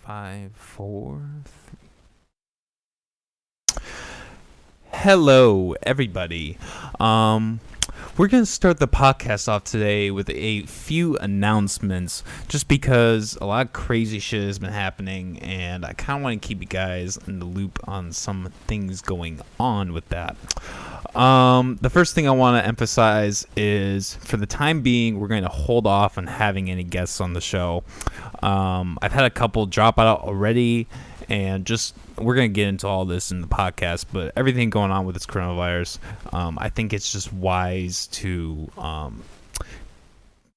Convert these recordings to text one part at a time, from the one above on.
5, 4, 3. Hello, everybody. We're going to start the podcast off today with a few announcements just because a lot of crazy shit has been happening, and I kind of want to keep you guys in the loop on some things going on with that. The first thing I want to emphasize is, for the time being, we're going to hold off on having any guests on the show. I've had a couple drop out already, and we're going to get into all this in the podcast, but everything going on with this coronavirus, I think it's just wise to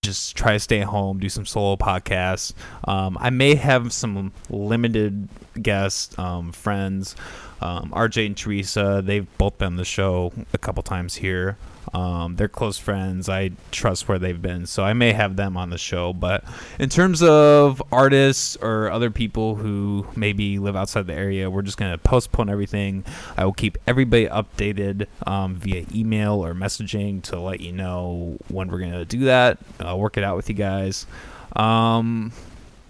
just try to stay at home, do some solo podcasts. I may have some limited guests, friends. RJ and Teresa, they've both been on the show a couple times here. They're close friends. I trust where they've been, so I may have them on the show. But in terms of artists or other people who maybe live outside the area, we're just going to postpone everything. I will keep everybody updated via email or messaging to let you know when we're going to do that. I'll work it out with you guys.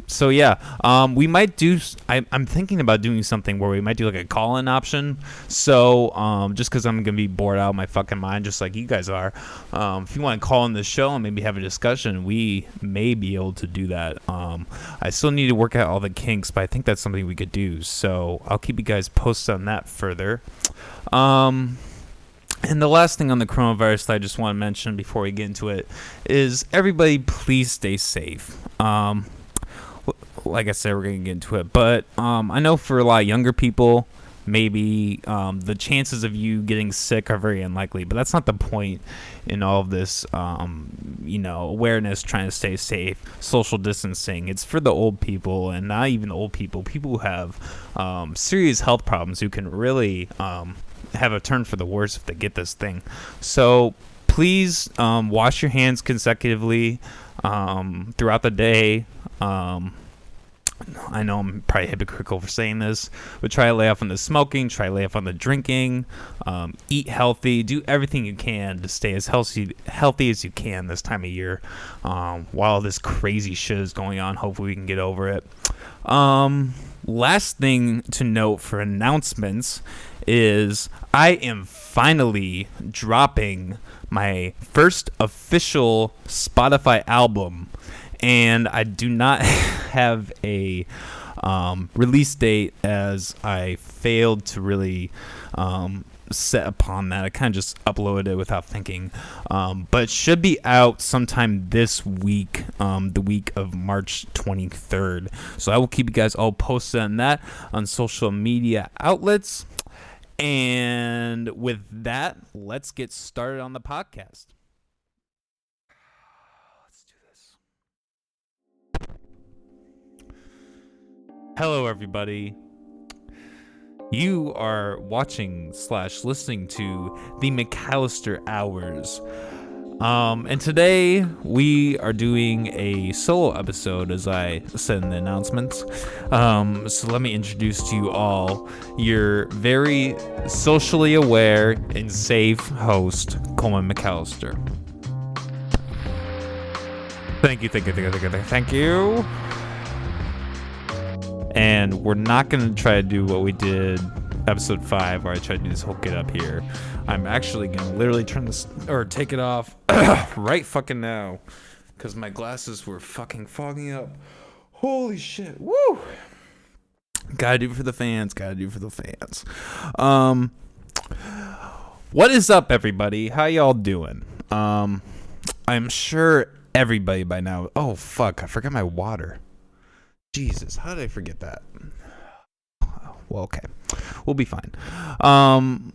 So yeah, we might do. I'm thinking about doing something where we might do like a call-in option. So just because I'm gonna be bored out of my fucking mind, just like you guys are, if you want to call in the show and maybe have a discussion, we may be able to do that. I still need to work out all the kinks, but I think that's something we could do. So I'll keep you guys posted on that further. And the last thing on the coronavirus that I just want to mention before we get into it is, everybody, please stay safe. Like I said, we're going to get into it. But I know for a lot of younger people, maybe the chances of you getting sick are very unlikely. But that's not the point in all of this, awareness, trying to stay safe, social distancing. It's for the old people, and not even old people. People who have serious health problems, who can really have a turn for the worse if they get this thing. So please wash your hands consecutively throughout the day. I know I'm probably hypocritical for saying this, but try to lay off on the smoking, try to lay off on the drinking, eat healthy, do everything you can to stay as healthy as you can this time of year while this crazy shit is going on. Hopefully we can get over it. Last thing to note for announcements is I am finally dropping my first official Spotify album. And I do not have a release date, as I failed to really set upon that. I kind of just uploaded it without thinking. But it should be out sometime this week, the week of March 23rd. So I will keep you guys all posted on that on social media outlets. And with that, let's get started on the podcast. Hello, everybody. You are watching / listening to the McAllister Hours. And today we are doing a solo episode, as I said in the announcements. So let me introduce to you all your very socially aware and safe host, Coleman McAllister. Thank you. And we're not going to try to do what we did episode 5, where I tried to do this whole get up here. I'm actually going to literally turn this, or take it off right fucking now, because my glasses were fucking fogging up. Holy shit. Woo! Gotta do it for the fans. What is up, everybody? How y'all doing? I'm sure everybody by now. Oh, fuck. I forgot my water. Jesus, how did I forget that? Well, okay. We'll be fine.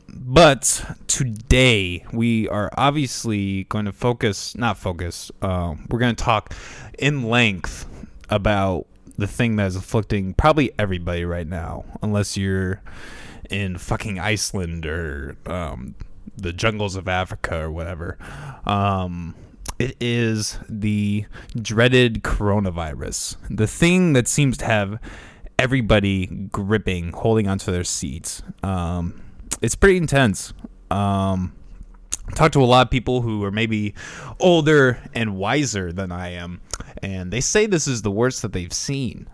But today we are obviously going to we're going to talk in length about the thing that is afflicting probably everybody right now, unless you're in fucking Iceland or the jungles of Africa or whatever. It is the dreaded coronavirus, the thing that seems to have everybody gripping, holding onto their seats. It's pretty intense. talked to a lot of people who are maybe older and wiser than I am, and they say this is the worst that they've seen.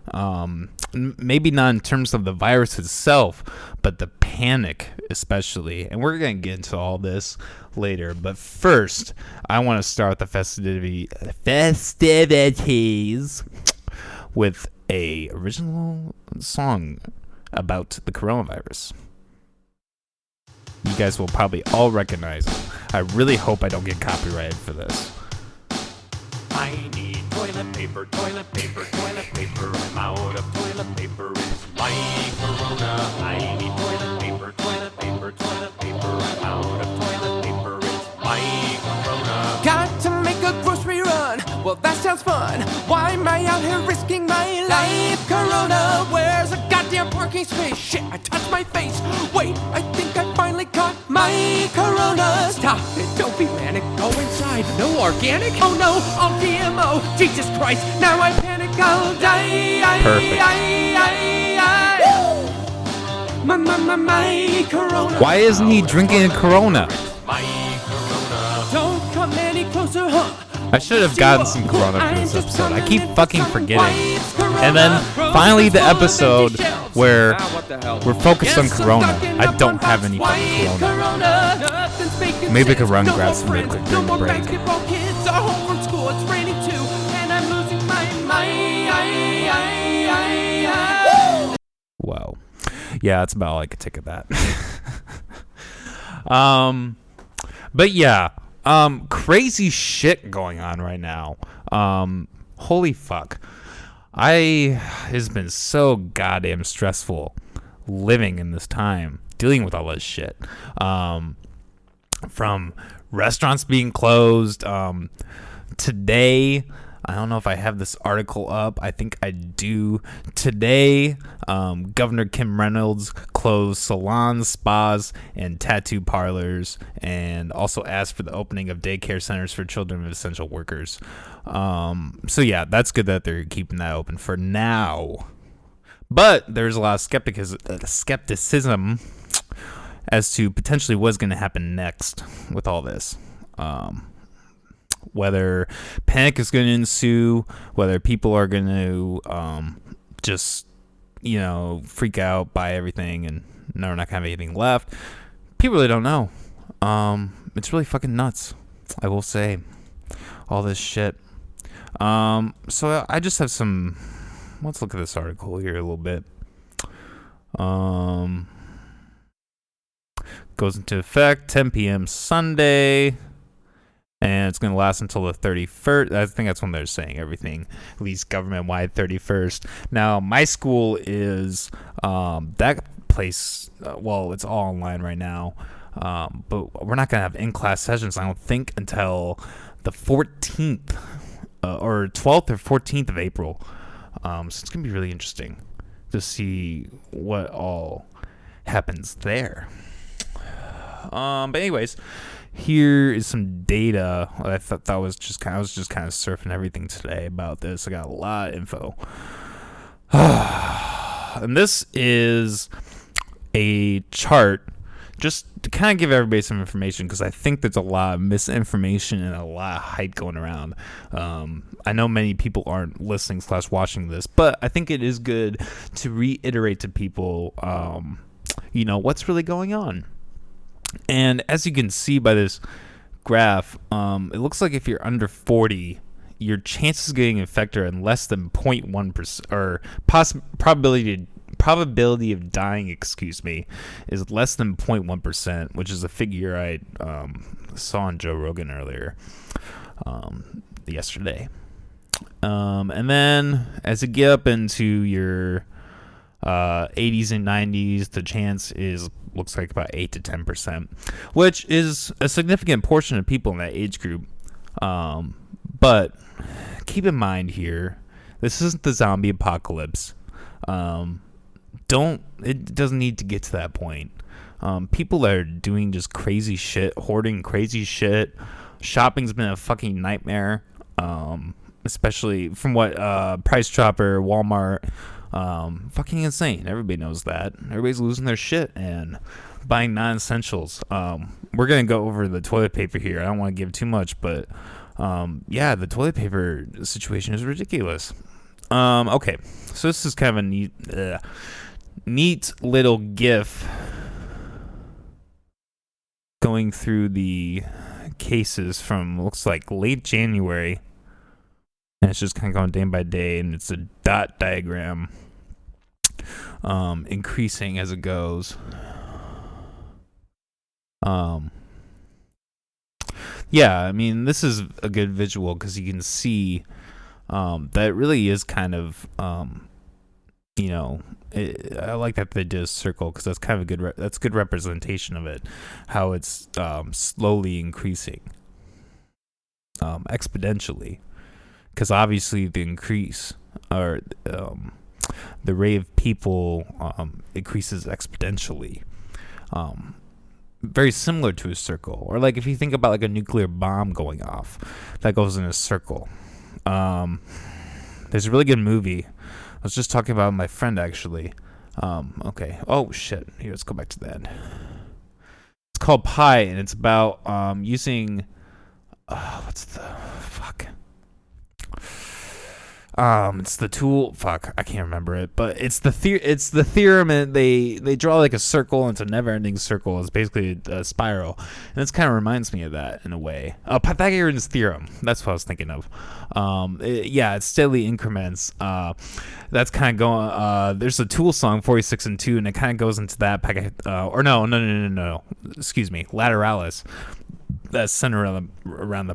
Maybe not in terms of the virus itself, but the panic especially. And we're going to get into all this later. But first, I want to start the festivities with a original song about the coronavirus. You guys will probably all recognize it. I really hope I don't get copyrighted for this. I need toilet paper, toilet paper, toilet paper. I'm out of toilet paper. It's my corona. I need toilet paper, toilet paper, toilet paper. I'm out of toilet paper. It's my corona. Got to make a grocery run. Well, that sounds fun. Why am I out here risking my life? Corona, where's a goddamn parking space? Shit, I touched my face. Wait, I think I finally caught my corona. Stop it, don't be manic. Go inside. No organic? Oh no, all GMO. Jesus Christ, now I panic. I'll die. Perfect. My corona. Why isn't he drinking a Corona? My corona. Don't come any closer, huh? I should have gotten some Corona for this episode. I keep fucking forgetting. And then finally the episode where we're focused on Corona. I don't have any fucking Corona. Maybe I could run and grab some real quick during the break. Kids are home from school, it's raining too, and I'm losing my mind. Wow. Yeah, that's about all I could take of that. But yeah, crazy shit going on right now. Holy fuck. It's been so goddamn stressful living in this time, dealing with all this shit. From restaurants being closed. Today, I don't know if I have this article up. I think I do. Today, Governor Kim Reynolds closed salons, spas, and tattoo parlors, and also asked for the opening of daycare centers for children of essential workers. So yeah, that's good that they're keeping that open for now. But there's a lot of skepticism as to potentially what's going to happen next with all this. Whether panic is going to ensue, whether people are going to just, freak out, buy everything, and no, we're not going to have anything left. People really don't know. It's really fucking nuts, I will say, all this shit. So I just have some... Let's look at this article here a little bit. Goes into effect 10 p.m. Sunday, and it's going to last until the 31st. I think that's when they're saying everything, at least government-wide 31st. Now, my school is that place, it's all online right now, but we're not going to have in-class sessions, I don't think, until the 14th, or 12th or 14th of April. So it's going to be really interesting to see what all happens there. But anyways, here is some data. I thought that was I was just kind of surfing everything today about this. I got a lot of info. And this is a chart just to kind of give everybody some information, because I think there's a lot of misinformation and a lot of hype going around. I know many people aren't listening / watching this, but I think it is good to reiterate to people, what's really going on. And as you can see by this graph, it looks like if you're under 40, your chances of getting infected are less than 0.1%, or probability of dying, is less than 0.1%, which is a figure I saw on Joe Rogan earlier yesterday. And then as you get up into your 80s and 90s, the chance looks like about 8 to 10%, which is a significant portion of people in that age group. But keep in mind here, this isn't the zombie apocalypse. It doesn't need to get to that point. People are doing just crazy shit, hoarding crazy shit. Shopping's been a fucking nightmare. Especially from what Price Chopper, Walmart, Fucking insane. Everybody knows that. Everybody's losing their shit and buying non-essentials. We're gonna go over the toilet paper here. I don't want to give too much, but yeah, the toilet paper situation is ridiculous. Okay, so this is kind of a neat little GIF going through the cases from, looks like, late January, and it's just kind of going day by day, and it's a dot diagram, increasing as it goes. Yeah, I mean, this is a good visual because you can see that it really is kind of, I like that they did a circle because that's kind of a that's good representation of it, how it's slowly increasing, exponentially, because obviously the increase or the rate of people increases exponentially. Very similar to a circle, or like if you think about like a nuclear bomb going off, that goes in a circle. There's a really good movie. I was just talking about my friend actually. Okay. Oh shit. Here, let's go back to that. It's called Pi, and it's about using. What's the fuck? It's the tool. Fuck, I can't remember it, but it's the theorem, and they draw like a circle, and it's a never-ending circle. It's basically a spiral, and this kind of reminds me of that in a way. Pythagorean's theorem. That's what I was thinking of. It steadily increments. That's kind of going. There's a Tool song 46 and 2, and it kind of goes into that. No. Excuse me, Lateralis. That's centered around the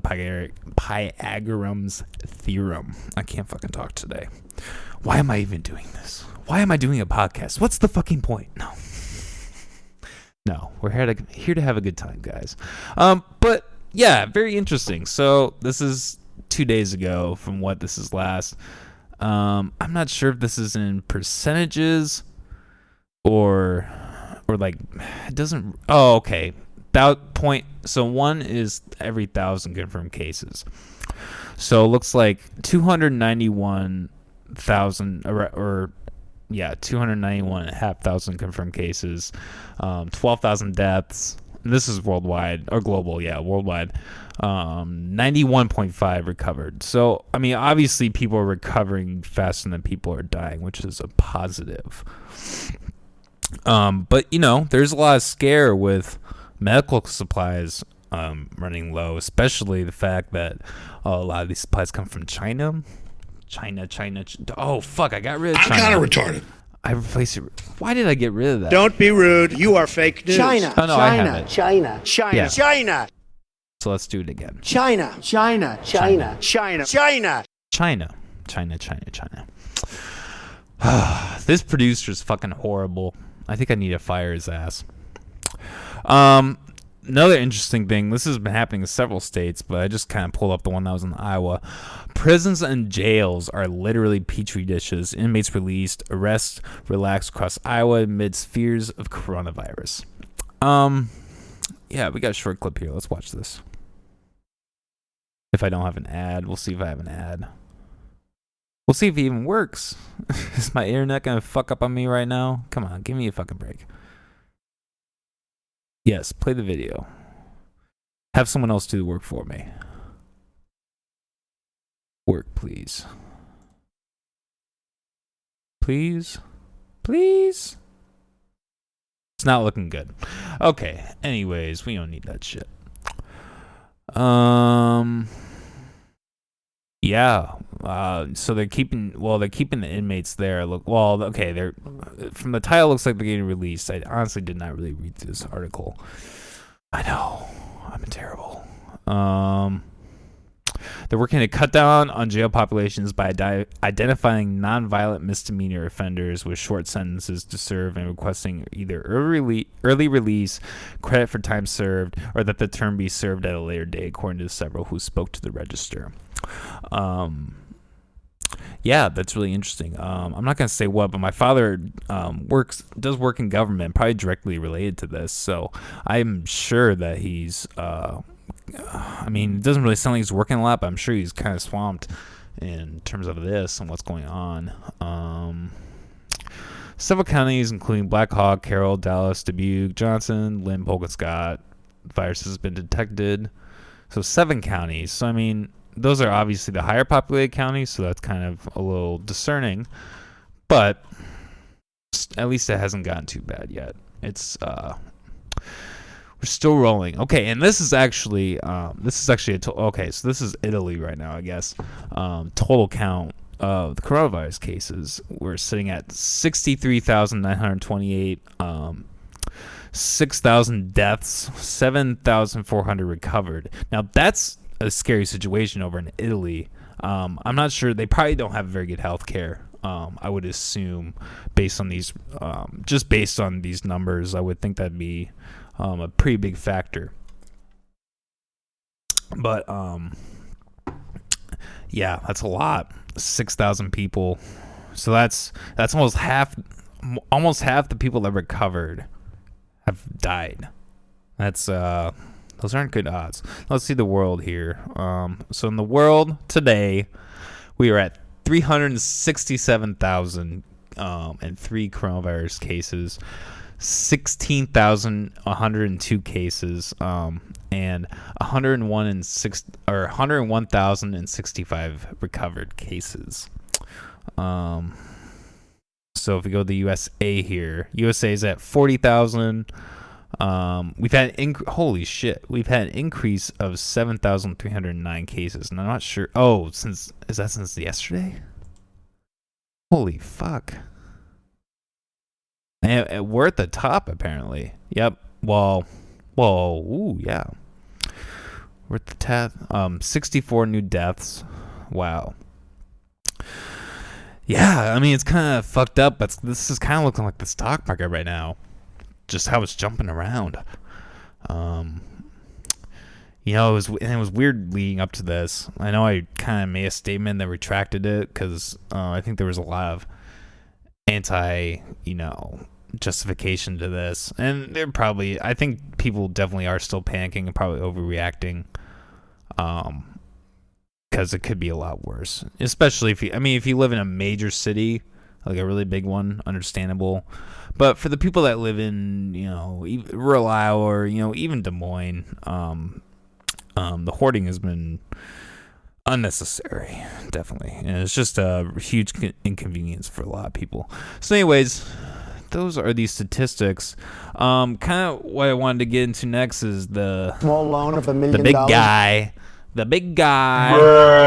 Pythagorean's theorem. I can't fucking talk today. Why am I even doing this? Why am I doing a podcast? What's the fucking point? No, we're here to have a good time, guys. But yeah, very interesting. So this is 2 days ago from what this is last. I'm not sure if this is in percentages or like it doesn't. Oh, okay. So 1 is every 1,000 confirmed cases. So it looks like 291,000 or 291,500 confirmed cases, 12,000 deaths. And this is worldwide or global, worldwide. 91.5 recovered. So I mean, obviously people are recovering faster than people are dying, which is a positive. But there's a lot of scare with medical supplies running low, especially the fact that a lot of these supplies come from China. Oh, fuck, I got rid of China. I'm kind of retarded. I replaced it. Why did I get rid of that? Don't be rude. You are fake news. China. Oh, no, I have it. China. Yeah. China. So let's do it again. China. This producer's fucking horrible. I think I need to fire his ass. Another interesting thing, this has been happening in several states, but I just kind of pulled up the one that was in Iowa. Prisons and jails are literally petri dishes. Inmates released, arrests relaxed across Iowa amidst fears of coronavirus. Yeah, we got a short clip here. Let's watch this. If I don't have an ad, we'll see if I have an ad. We'll see if it even works. Is my internet gonna fuck up on me right now? Come on, give me a fucking break. Yes, play the video. Have someone else do the work for me. Work, please. Please? It's not looking good. Okay, anyways, we don't need that shit. So they're keeping the inmates there. They're from the title looks like they're getting released. I honestly did not really read this article. I know, I'm terrible. They're working to cut down on jail populations by identifying nonviolent misdemeanor offenders with short sentences to serve and requesting either early release, credit for time served, or that the term be served at a later date, according to several who spoke to the Register. Yeah, that's really interesting. I'm not gonna say what, but my father does work in government, probably directly related to this. So I'm sure that he's. It doesn't really sound like he's working a lot, but I'm sure he's kind of swamped in terms of this and what's going on. Several counties, including Black Hawk, Carroll, Dallas, Dubuque, Johnson, Lynn, Polk, and Scott, the virus has been detected. So 7 counties. So, I mean, those are obviously the higher populated counties, so that's kind of a little discerning. But at least it hasn't gotten too bad yet. It's we're still rolling. Okay, and this is actually so this is Italy right now, I guess. Total count of the coronavirus cases, we're sitting at 63,928, 6,000 deaths, 7,400 recovered. Now that's a scary situation over in Italy. I'm not sure, they probably don't have very good health care. I would assume based on these numbers, I would think that'd be a pretty big factor. But yeah, that's a lot. 6,000 people. So that's almost half the people that recovered have died. That's those aren't good odds. Let's see the world here. So in the world today, we are at 367,003 coronavirus cases, 16,102 cases, and 101,065 recovered cases. So if we go to the USA here, USA is at 40,000. We've had holy shit, we've had an increase of 7,309 cases, and I'm not sure. Oh, since yesterday? Holy fuck! And we're at the top apparently. Yep. Well, ooh, yeah. We're at the top. 64 new deaths. Wow. Yeah, I mean it's kind of fucked up, but this is kind of looking like the stock market right now. Just how it's jumping around. It was weird leading up to this. I know I kind of made a statement that retracted it because I think there was a lot of justification to this, and I think people definitely are still panicking and probably overreacting, because it could be a lot worse, especially if you live in a major city, like a really big one, understandable. But for the people that live in, rural Iowa or, even Des Moines, the hoarding has been unnecessary, definitely. And it's just a huge inconvenience for a lot of people. So anyways, those are these statistics. Kind of what I wanted to get into next is the small loan of $1 million. The big guy. The big guy.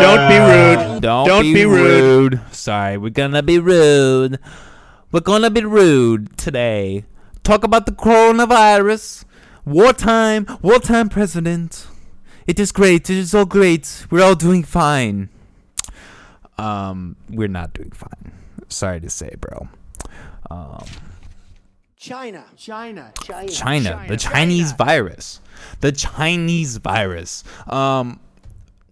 Don't be rude. Don't be rude. Sorry, we're gonna be rude. We're gonna be rude today. Talk about the coronavirus. Wartime president. It is great. It is all great. We're all doing fine. We're not doing fine. Sorry to say, bro. China. The Chinese virus. The Chinese virus.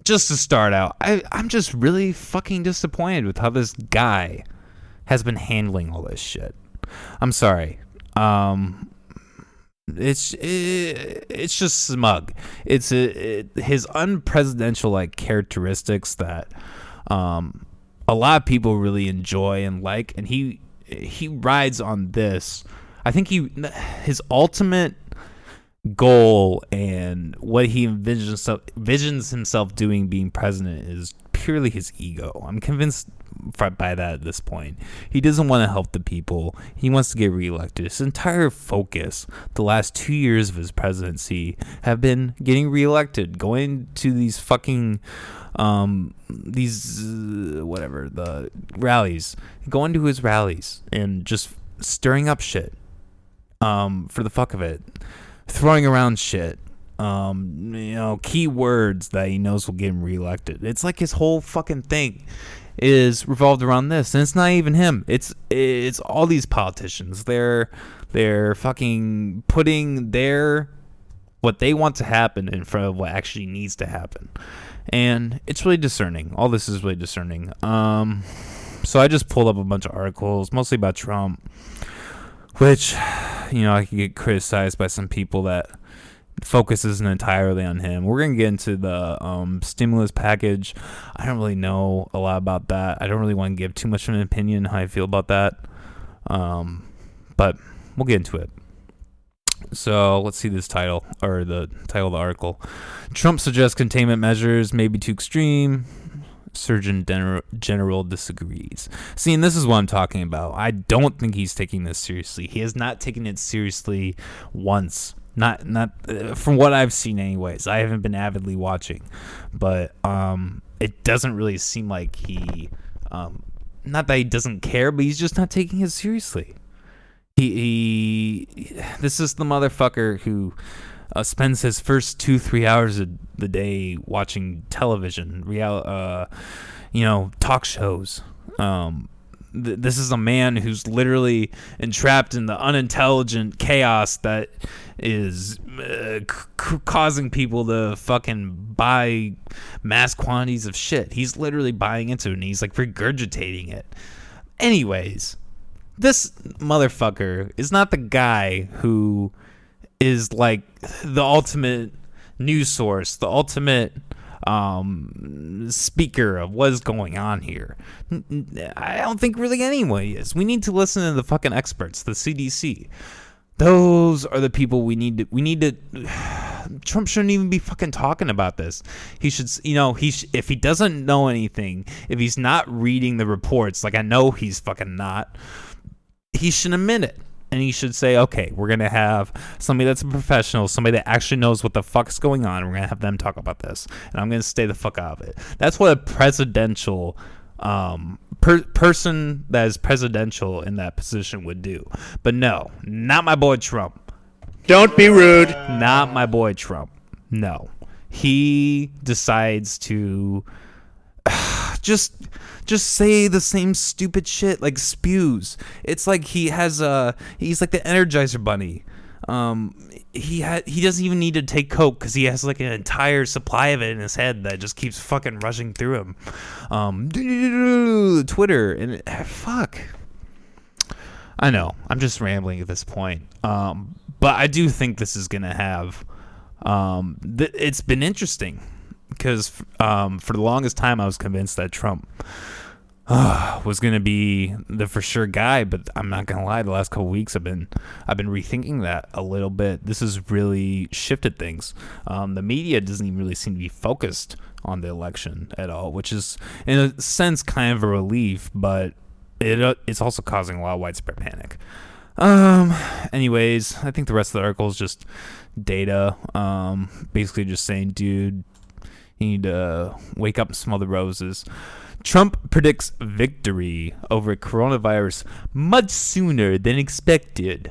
Just to start out, I'm just really fucking disappointed with how this guy has been handling all this shit. I'm sorry. It's just smug. It's his unpresidential like characteristics that a lot of people really enjoy and like, and he rides on this. I think his ultimate goal and what he envisions himself doing being president is purely his ego. I'm convinced by that at this point. He doesn't want to help the people. He wants to get reelected. His entire focus the last 2 years of his presidency have been getting reelected, going to these fucking the rallies, going to his rallies and just stirring up shit for the fuck of it, throwing around shit, key words that he knows will get him reelected. It's like his whole fucking thing is revolved around this, and it's not even him. It's all these politicians. They're fucking putting what they want to happen in front of what actually needs to happen, and it's really discerning. All this is really discerning. So I just pulled up a bunch of articles, mostly about Trump, which I could get criticized by some people that focus isn't entirely on him. We're going to get into the stimulus package. I don't really know a lot about that. I don't really want to give too much of an opinion how I feel about that. But we'll get into it. So let's see this title, or the title of the article. Trump suggests containment measures may be too extreme. Surgeon General disagrees. See, and this is what I'm talking about. I don't think he's taking this seriously. He has not taken it seriously once. Not from what I've seen anyways. I haven't been avidly watching. But it doesn't really seem like he not that he doesn't care, but he's just not taking it seriously. This is the motherfucker who spends his first 2-3 hours of the day watching television, talk shows. This is a man who's literally entrapped in the unintelligent chaos that is causing people to fucking buy mass quantities of shit. He's literally buying into it, and he's like regurgitating it. Anyways, this motherfucker is not the guy who is like the ultimate news source, the ultimate speaker of what is going on here. I don't think really anyone is. We need to listen to the fucking experts, the CDC. Those are the people we need to. Trump shouldn't even be fucking talking about this. He should, if he doesn't know anything, if he's not reading the reports, like I know he's fucking not, he should admit it. And he should say, okay, we're going to have somebody that's a professional, somebody that actually knows what the fuck's going on. We're going to have them talk about this. And I'm going to stay the fuck out of it. That's what a presidential person that is presidential in that position would do. But no, not my boy Trump. Don't be rude. Not my boy Trump. No. He decides to just say the same stupid shit, like spews. It's like he's like the Energizer Bunny. He doesn't even need to take coke because he has like an entire supply of it in his head that just keeps fucking rushing through him. Twitter and fuck. I know I'm just rambling at this point. But I do think this is gonna have. It's been interesting because for the longest time I was convinced that Trump was going to be the for sure guy, but I'm not going to lie, the last couple of weeks I've been rethinking that a little bit. This has really shifted things. The media doesn't even really seem to be focused on the election at all, which is in a sense kind of a relief, but it's also causing a lot of widespread panic. Anyways, I think the rest of the article is just data, basically just saying, dude, you need to wake up and smell the roses. Trump predicts victory over coronavirus much sooner than expected.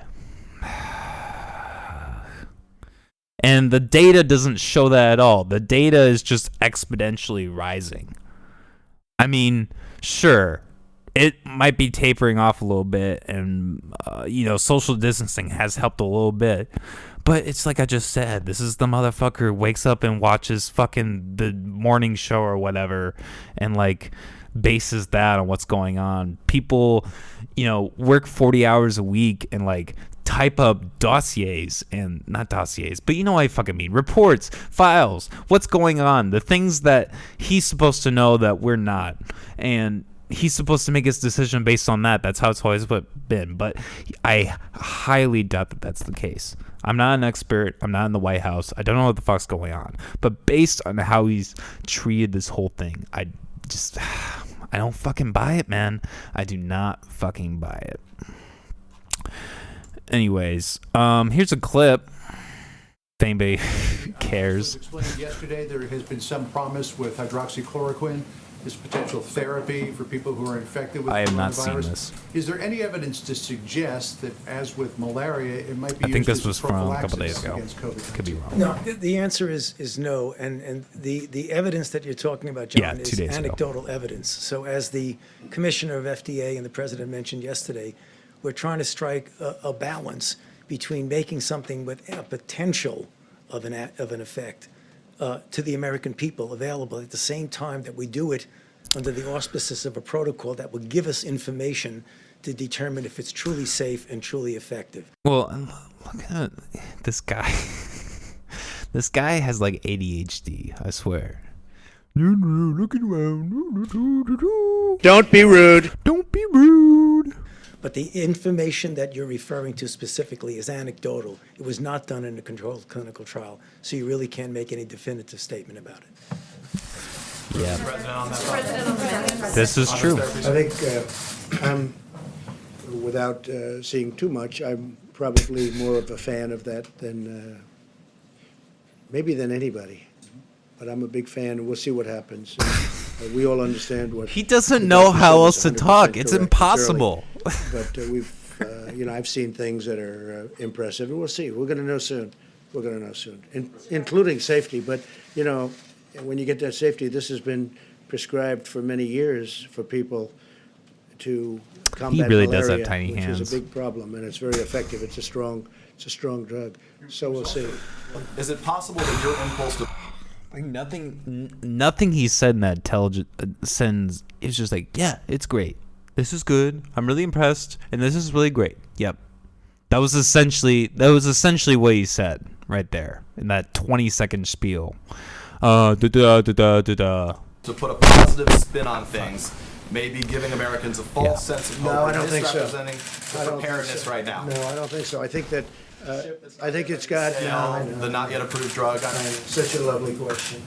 And the data doesn't show that at all. The data is just exponentially rising. I mean, sure, it might be tapering off a little bit, and social distancing has helped a little bit. But it's like I just said, this is the motherfucker who wakes up and watches fucking the morning show or whatever, and like bases that on what's going on. People, work 40 hours a week and like type up dossiers, and not dossiers, but you know what I fucking mean, reports, files, what's going on, the things that he's supposed to know that we're not, and he's supposed to make his decision based on that. That's how it's always been. But I highly doubt that that's the case. I'm not an expert. I'm not in the White House. I don't know what the fuck's going on. But based on how he's treated this whole thing, I don't fucking buy it, man. I do not fucking buy it. Anyways, here's a clip. If anybody cares. As explained yesterday, there has been some promise with hydroxychloroquine, this potential therapy for people who are infected with coronavirus. I have not seen this. Is there any evidence to suggest that, as with malaria, it might be I think used this was as from a couple days prophylaxis ago. against COVID-19? Could be wrong. No, the answer is no, and the evidence that you're talking about, John, Yeah, 2 is days ago. anecdotal evidence. So as the commissioner of FDA and the president mentioned yesterday, we're trying to strike a balance between making something with a potential of an effect to the American people available at the same time that we do it under the auspices of a protocol that will give us information to determine if it's truly safe and truly effective. Well, look at this guy. This guy has like ADHD, I swear. Looking around. Don't be rude. Don't be rude. But the information that you're referring to specifically is anecdotal. It was not done in a controlled clinical trial, so you really can't make any definitive statement about it. Yeah. This is true. I think, without seeing too much, I'm probably more of a fan of that than, maybe than anybody. But I'm a big fan, and we'll see what happens. We all understand what... He doesn't know how else to talk. It's impossible. But I've seen things that are impressive, and we'll see. We're going to know soon. We're going to know soon, including safety. But, when you get that safety, this has been prescribed for many years for people to combat really malaria, does have tiny which hands. is a big problem, and it's very effective. It's a strong drug. So we'll see. Is it possible that your impulse to... Like nothing he said in that intelligent sentence is just like, yeah, it's great. This is good. I'm really impressed, and this is really great. Yep, that was essentially what he said right there in that 20-second spiel. To put a positive spin on things, maybe giving Americans a false sense of hope. No, I don't think so. Misrepresenting the preparedness right now. No, I don't think so. I think that, I think it's got, The not yet approved drug. Such a lovely question.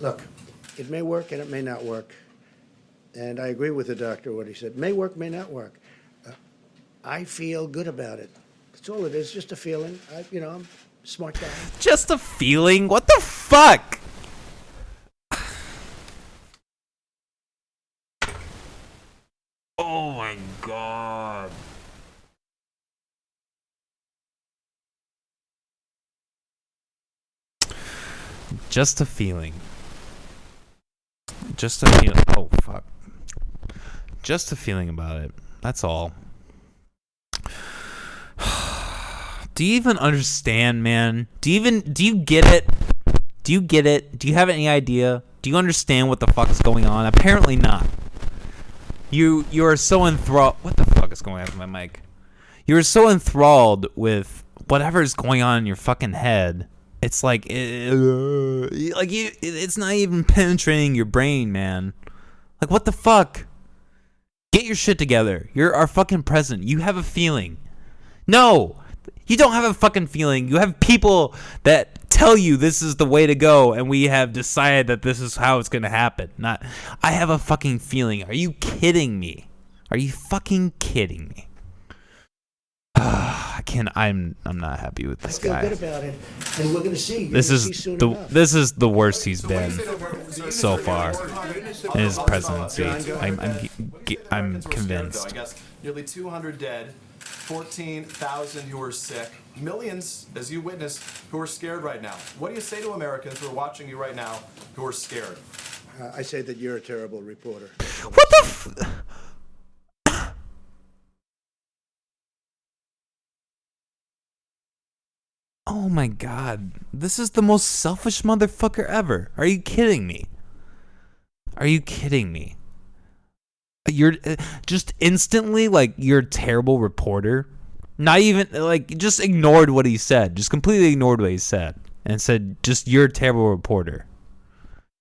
Look, it may work and it may not work. And I agree with the doctor, what he said. May work, may not work. I feel good about it. That's all it is, just a feeling. I'm a smart guy. Just a feeling? What the fuck? Oh my god. Just a feeling. Just a feeling. Oh, fuck. Just a feeling about it. That's all. Do you even understand, man? Do you get it? Do you get it? Do you have any idea? Do you understand what the fuck is going on? Apparently not. You are so enthralled. What the fuck is going on with my mic? You're so enthralled with whatever is going on in your fucking head. It's like it's not even penetrating your brain, man. Like, what the fuck? Get your shit together. You're our fucking president. You have a feeling. No, you don't have a fucking feeling. You have people that tell you this is the way to go, and we have decided that this is how it's gonna happen. Not, I have a fucking feeling. Are you kidding me? Are you fucking kidding me? I'm not happy with this guy. I feel good about it, and we're going to see. This is the worst he's been so far in his presidency. I'm convinced. I guess nearly 200 dead, 14,000 who are sick, millions, as you witnessed, who are scared right now. What do you say to Americans who are watching you right now who are scared? I say that you're a terrible reporter. What the Oh my god. This is the most selfish motherfucker ever. Are you kidding me? Are you kidding me? You're just instantly like, you're a terrible reporter. Not even like, just ignored what he said. Just completely ignored what he said and said, just, you're a terrible reporter.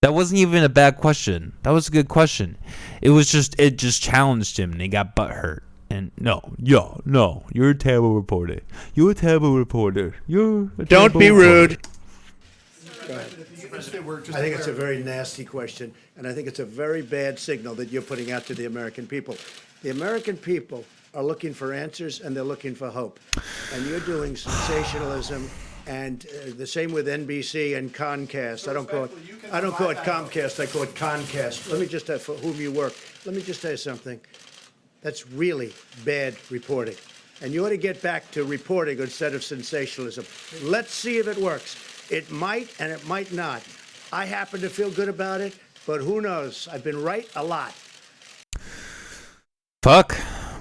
That wasn't even a bad question. That was a good question. It just challenged him and he got butthurt. And no, you're a terrible reporter. You're a terrible reporter. Don't be rude. I think it's a very nasty question, and I think it's a very bad signal that you're putting out to the American people. The American people are looking for answers, and they're looking for hope. And you're doing sensationalism, and the same with NBC and Comcast. I don't call it Comcast. I call it Concast. Let me just for whom you work. Let me just tell you something. That's really bad reporting. And you ought to get back to reporting instead of sensationalism. Let's see if it works. It might and it might not. I happen to feel good about it, but who knows? I've been right a lot. Fuck.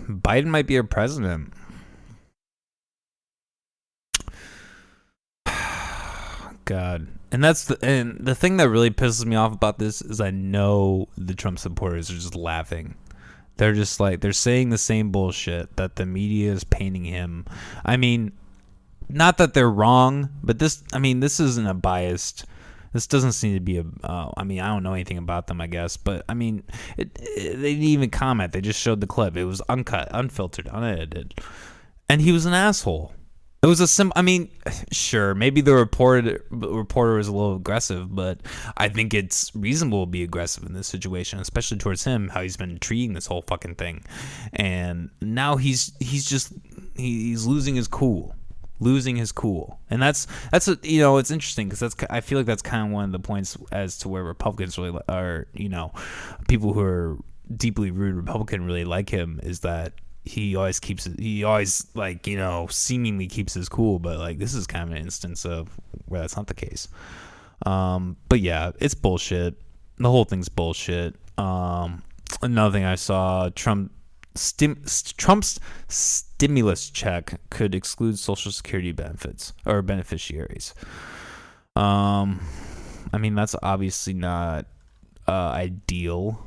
Biden might be our president. God. And the thing that really pisses me off about this is I know the Trump supporters are just laughing. They're just like, they're saying the same bullshit that the media is painting him. I mean, not that they're wrong, but this isn't a biased This doesn't seem to be a. I mean, I don't know anything about them, I guess, but I mean, they didn't even comment. They just showed the clip. It was uncut, unfiltered, unedited, and he was an asshole. It was a I mean, sure, maybe the reporter was a little aggressive, but I think it's reasonable to be aggressive in this situation, especially towards him. How he's been treating this whole fucking thing, and now he's losing his cool. And that's it's interesting because I feel like that's kind of one of the points as to where Republicans really are, people who are deeply rooted Republican really like him, is that he always seemingly keeps his cool, but like this is kind of an instance of where that's not the case. But yeah, it's bullshit. The whole thing's bullshit. Another thing I saw, Trump's stimulus check could exclude Social Security benefits or beneficiaries. I mean, that's obviously not ideal.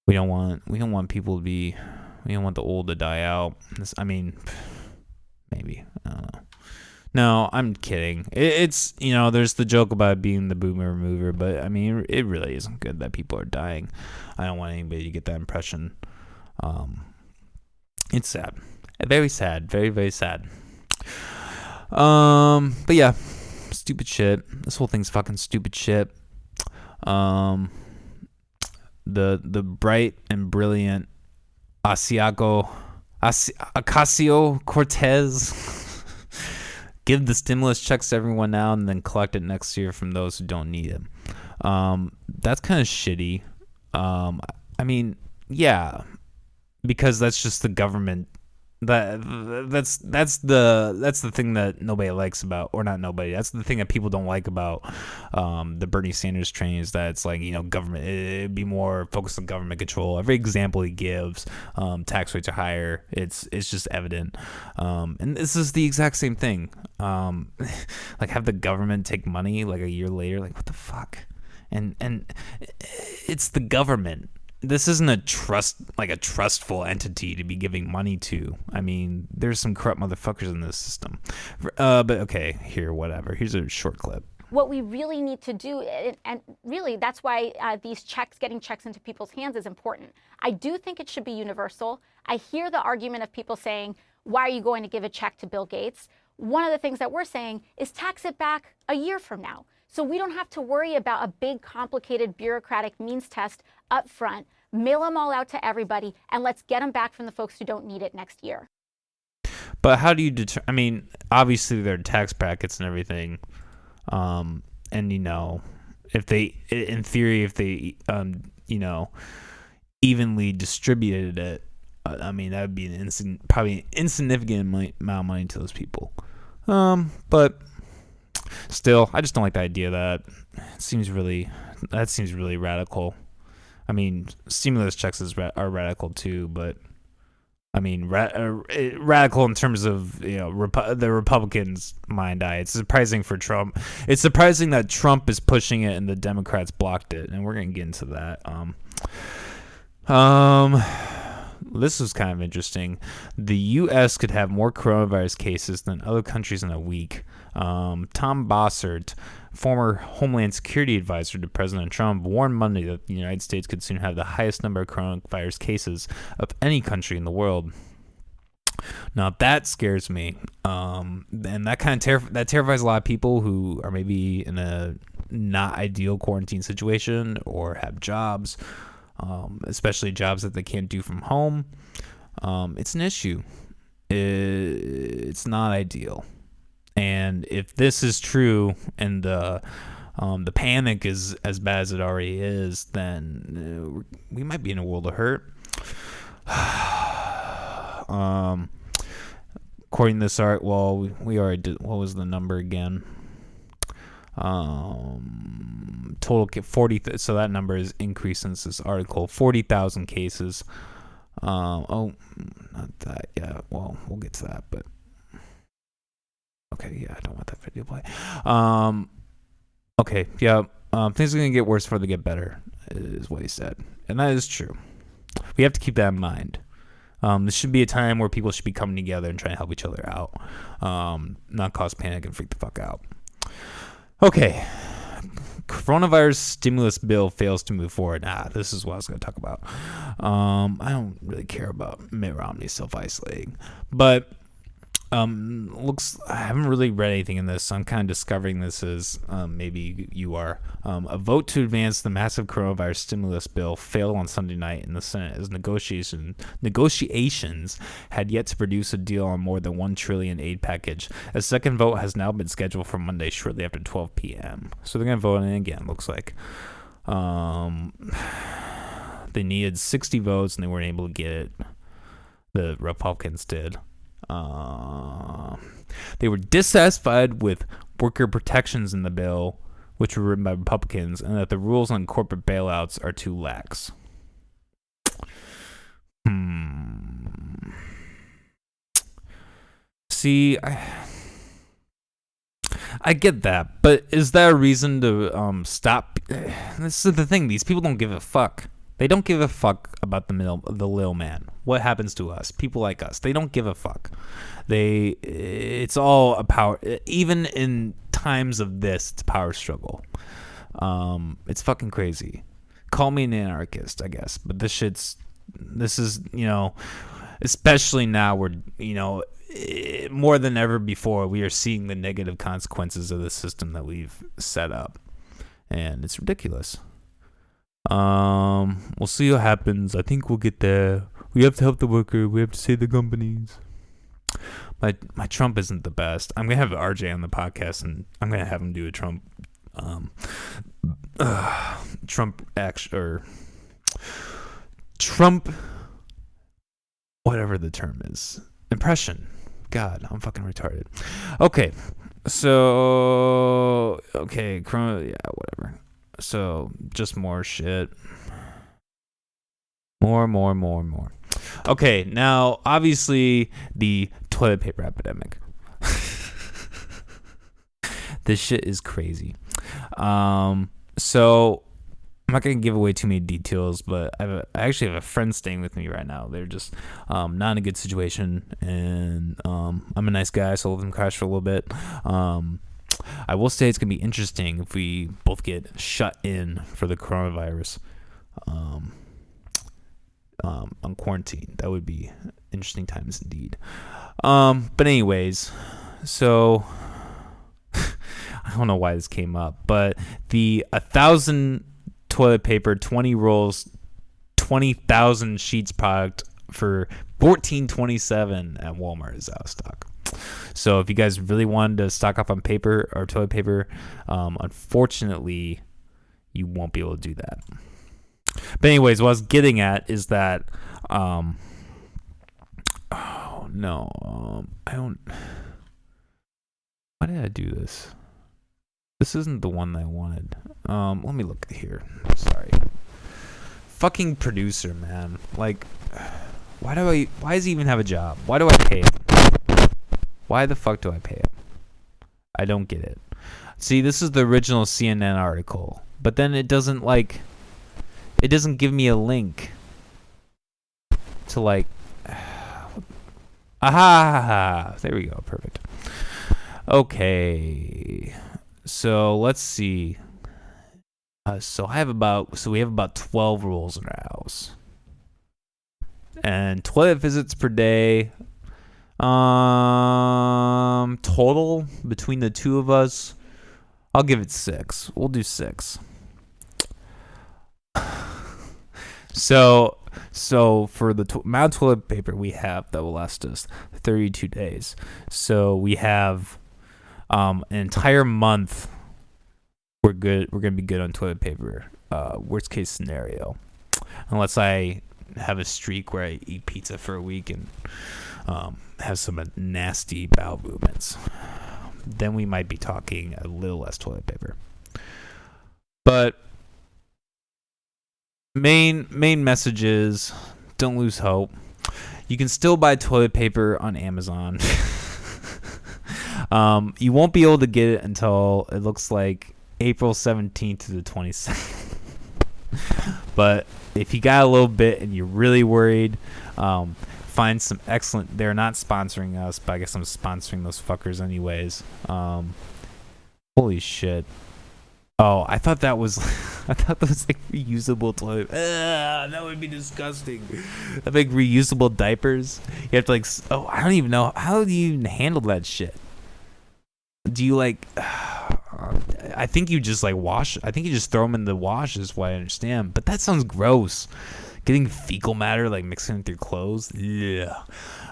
We don't want people to be. We don't want the old to die out. I mean, maybe, I don't know. No, I'm kidding. It's there's the joke about being the boomer remover, but I mean, it really isn't good that people are dying. I don't want anybody to get that impression. It's sad, very sad, very very sad. But yeah, stupid shit. This whole thing's fucking stupid shit. The bright and brilliant Ocasio-Cortez give the stimulus checks to everyone now and then collect it next year from those who don't need it. That's kind of shitty. I mean, yeah, because that's just the government. That's the thing that nobody likes about, or not nobody. That's the thing that people don't like about the Bernie Sanders train, is that it's like, government. It'd be more focused on government control. Every example he gives, tax rates are higher. It's just evident. And this is the exact same thing. Like, have the government take money like a year later. Like, what the fuck? And it's the government. This isn't a trustful entity to be giving money to. I mean, there's some corrupt motherfuckers in this system. But okay, whatever. Here's a short clip. What we really need to do, and really that's why getting checks into people's hands is important. I do think it should be universal. I hear the argument of people saying, why are you going to give a check to Bill Gates? One of the things that we're saying is tax it back a year from now. So we don't have to worry about a big, complicated, bureaucratic means test up front. Mail them all out to everybody, and let's get them back from the folks who don't need it next year. But how do you I mean, obviously there are tax brackets and everything. And, if they, in theory, if they, evenly distributed it, I mean, that would be probably an insignificant amount of money to those people. But still, I just don't like the idea that seems really radical. I mean, stimulus checks are radical too, but I mean, radical in terms of the Republicans' mind eye. It's surprising for Trump. It's surprising that Trump is pushing it and the Democrats blocked it, and we're gonna get into that. This was kind of interesting. The U.S. could have more coronavirus cases than other countries in a week. Tom Bossert, former Homeland Security advisor to President Trump, warned Monday that the United States could soon have the highest number of coronavirus cases of any country in the world. Now that scares me, and that kind of that terrifies a lot of people who are maybe in a not ideal quarantine situation or have jobs. Especially jobs that they can't do from home. It's an issue. It's not ideal. And if this is true and the panic is as bad as it already is, then we might be in a world of hurt. According to this art, we already did. What was the number again? Total 40. So that number is increased since this article. 40,000 cases. Not that. Yeah. Well, we'll get to that. But okay. Yeah, I don't want that video play. Okay. Yeah. Things are gonna get worse before they get better, is what he said, and that is true. We have to keep that in mind. This should be a time where people should be coming together and trying to help each other out, not cause panic and freak the fuck out. Okay. Coronavirus stimulus bill fails to move forward. This is what I was going to talk about. I don't really care about Mitt Romney self-isolating, but I haven't really read anything in this, so I'm kind of discovering this as maybe you are. A vote to advance the massive coronavirus stimulus bill failed on Sunday night in the Senate as negotiations had yet to produce a deal on more than $1 trillion aid package. A second vote has now been scheduled for Monday shortly after 12 p.m. So they're going to vote on it again, looks like. They needed 60 votes, and they weren't able to get it. The Republicans did. They were dissatisfied with worker protections in the bill, which were written by Republicans, and that the rules on corporate bailouts are too lax. See, I get that, but is that a reason to stop? This is the thing. These people don't give a fuck. They don't give a fuck about the little man. What happens to us? People like us. They don't give a fuck. It's all a power. Even in times of this, it's a power struggle. It's fucking crazy. Call me an anarchist, I guess. But this is, especially now we're, more than ever before, we are seeing the negative consequences of the system that we've set up. And it's ridiculous. We'll see what happens. I think we'll get there. We have to help the worker. We have to save the companies. My Trump isn't the best. I'm gonna have RJ on the podcast, and I'm gonna have him do a Trump Trump, whatever the term is, impression. God, I'm fucking retarded. Okay, whatever. So, just more shit. More. Okay, now, obviously, the toilet paper epidemic. This shit is crazy. So, I'm not going to give away too many details, but I actually have a friend staying with me right now. They're just not in a good situation, and I'm a nice guy, so I'll let them crash for a little bit. I will say it's going to be interesting if we both get shut in for the coronavirus on quarantine. That would be interesting times indeed. But anyways, so I don't know why this came up, but the 1,000 toilet paper, 20 rolls, 20,000 sheets product for $14.27 at Walmart is out of stock. So if you guys really wanted to stock up on paper or toilet paper, unfortunately, you won't be able to do that. But anyways, what I was getting at is that, I don't. Why did I do this? This isn't the one that I wanted. Let me look here. Sorry. Fucking producer, man. Like, why does he even have a job? Why do I pay him? Why the fuck do I pay him? I don't get it. See, this is the original CNN article, but then it doesn't give me a link to there we go, perfect. Okay, so let's see. So we have about 12 rolls in our house, and toilet visits per day. Total between the two of us, I'll give it 6. We'll do 6. So for the amount of toilet paper we have, that will last us 32 days. So we have an entire month. We're good. We're gonna be good on toilet paper. Worst case scenario, unless I have a streak where I eat pizza for a week and have some nasty bowel movements, then we might be talking a little less toilet paper. But main message is, don't lose hope. You can still buy toilet paper on Amazon. You won't be able to get it until it looks like April 17th to the 22nd. But if you got a little bit and you're really worried, find some excellent. They're not sponsoring us, but I guess I'm sponsoring those fuckers anyways. Holy shit. Oh, I thought that was like reusable toilet. That would be disgusting. That big reusable diapers. You have to like. Oh, I don't even know. How do you even handle that shit? Do you like? I think you just like wash. I think you just throw them in the wash. Is what I understand. But that sounds gross. Getting fecal matter like mixing with your clothes. Yeah.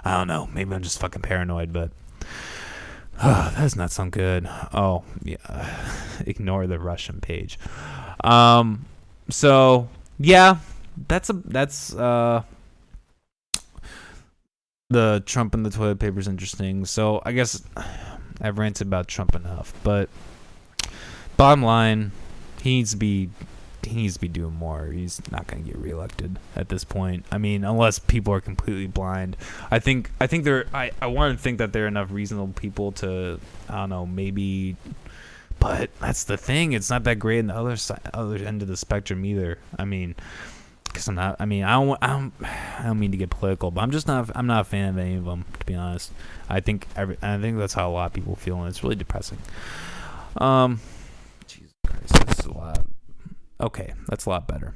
I don't know. Maybe I'm just fucking paranoid, but. That does not sound good. Oh, yeah. Ignore the Russian page. So yeah, that's the Trump and the toilet paper is interesting. So I guess I've ranted about Trump enough, but bottom line, he needs to be doing more. He's not going to get reelected at this point. I mean, unless people are completely blind. I want to think that there are enough reasonable people to, I don't know, maybe. But that's the thing. It's not that great on the other end of the spectrum either. I mean, because I'm not. I mean, I don't mean to get political, but I'm not a fan of any of them, to be honest. I think that's how a lot of people feel, and it's really depressing. Jesus Christ, this is a lot. Okay, that's a lot better.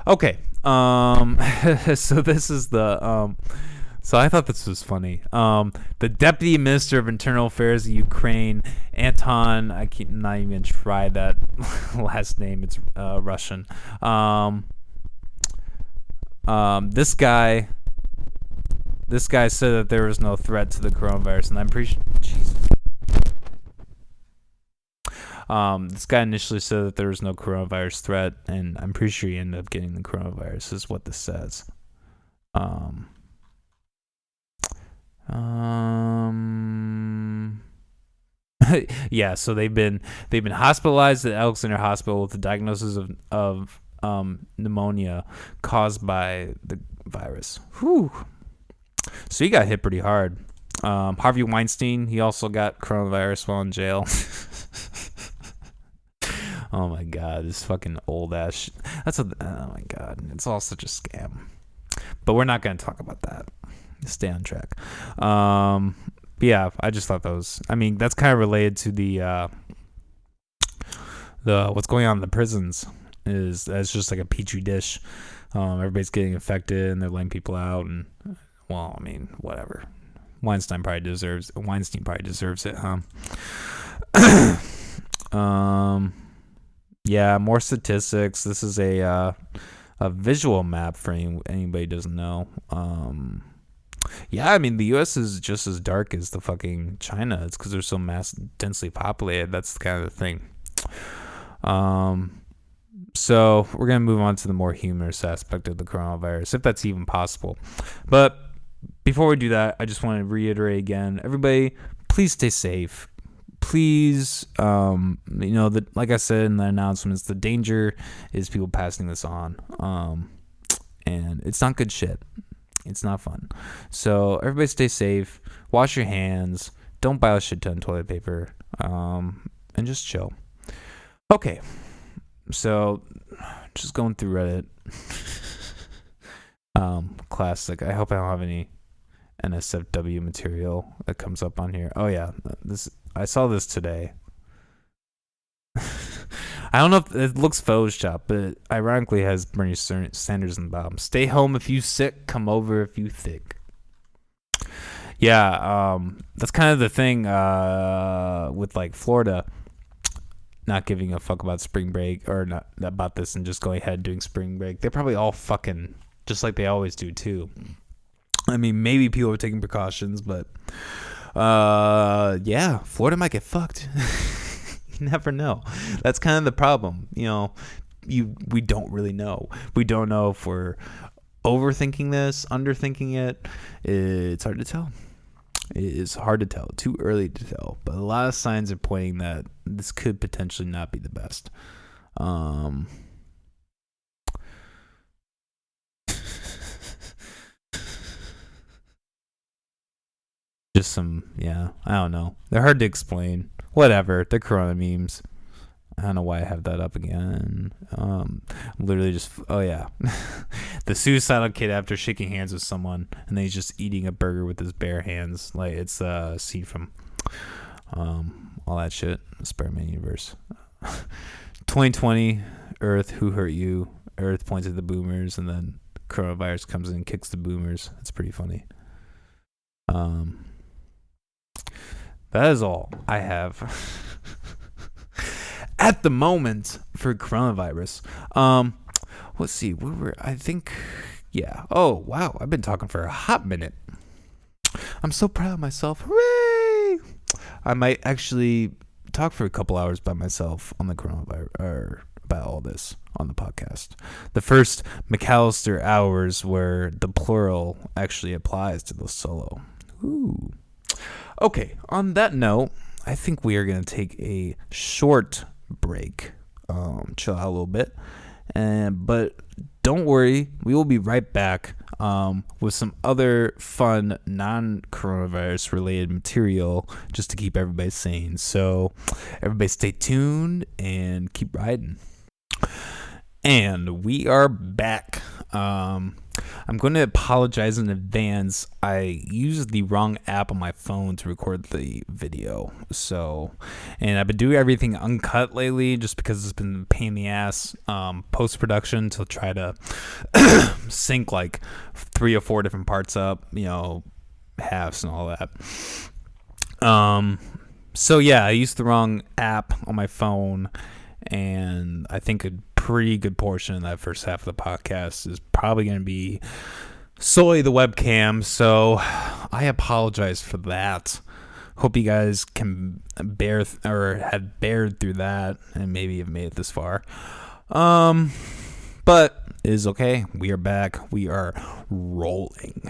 Okay, so this is the so I thought this was funny. The Deputy Minister of Internal Affairs of Ukraine, Anton, I keep not even gonna try that last name. It's Russian. This guy said that there was no threat to the coronavirus, and I'm pretty sure. Jesus. This guy initially said that there was no coronavirus threat, and I'm pretty sure he ended up getting the coronavirus, is what this says. Yeah, so they've been hospitalized at Alexander Hospital with a diagnosis of pneumonia caused by the virus. Whew. So he got hit pretty hard. Harvey Weinstein, he also got coronavirus while in jail. Oh my god, this fucking old ass oh my god, it's all such a scam. But we're not going to talk about that. Stay on track. Yeah, I just thought that was, I mean, that's kind of related to the what's going on in the prisons. Is that's just like a petri dish. Everybody's getting infected and they're letting people out, and well, I mean, whatever. Weinstein probably deserves it, huh? Yeah, more statistics. This is a visual map for anybody who doesn't know. Yeah, I mean, the U.S. is just as dark as the fucking China. It's because they're so densely populated. That's kind of the thing. So we're going to move on to the more humorous aspect of the coronavirus, if that's even possible. But before we do that, I just want to reiterate again, everybody, please stay safe. Please, like I said in the announcements, the danger is people passing this on. And it's not good shit. It's not fun. So everybody stay safe. Wash your hands. Don't buy a shit ton of toilet paper. And just chill. Okay. So just going through Reddit. Classic. I hope I don't have any NSFW material that comes up on here. Oh yeah. I saw this today. I don't know if it looks Photoshop, but it ironically has Bernie Sanders in the bottom. Stay home if you sick, come over if you thick. Yeah, that's kind of the thing with like Florida not giving a fuck about spring break, or not about this, and just going ahead doing spring break. They're probably all fucking just like they always do too. I mean, maybe people are taking precautions, but yeah, Florida might get fucked. You never know. That's kind of the problem. You know, we don't really know. We don't know if we're overthinking this, underthinking it. It's hard to tell. It is hard to tell. Too early to tell. But a lot of signs are pointing that this could potentially not be the best. Just some, yeah, I don't know. They're hard to explain. Whatever. They're Corona memes. I don't know why I have that up again. Literally just, oh yeah. The suicidal kid after shaking hands with someone, and then he's just eating a burger with his bare hands. Like, it's a scene from all that shit. Spider-Man universe. 2020, Earth, who hurt you? Earth points at the boomers, and then coronavirus comes in and kicks the boomers. That's pretty funny. That is all I have at the moment for coronavirus. Let's see. Yeah. Oh, wow. I've been talking for a hot minute. I'm so proud of myself. Hooray! I might actually talk for a couple hours by myself on the coronavirus, or about all this on the podcast. The first McAllister hours where the plural actually applies to the solo. Ooh. Okay, on that note, I think we are going to take a short break, chill out a little bit, but don't worry, we will be right back with some other fun non-coronavirus related material just to keep everybody sane. So everybody stay tuned and keep riding. And we are back. I'm going to apologize in advance. I used the wrong app on my phone to record the video. And I've been doing everything uncut lately just because it's been a pain in the ass post-production to try to sync like 3 or 4 different parts up, halves and all that. So yeah, I used the wrong app on my phone, and I think a pretty good portion of that first half of the podcast is probably going to be solely the webcam, so I apologize for that. Hope you guys can bear or have bared through that and maybe have made it this far. But it is okay. We are back. We are rolling.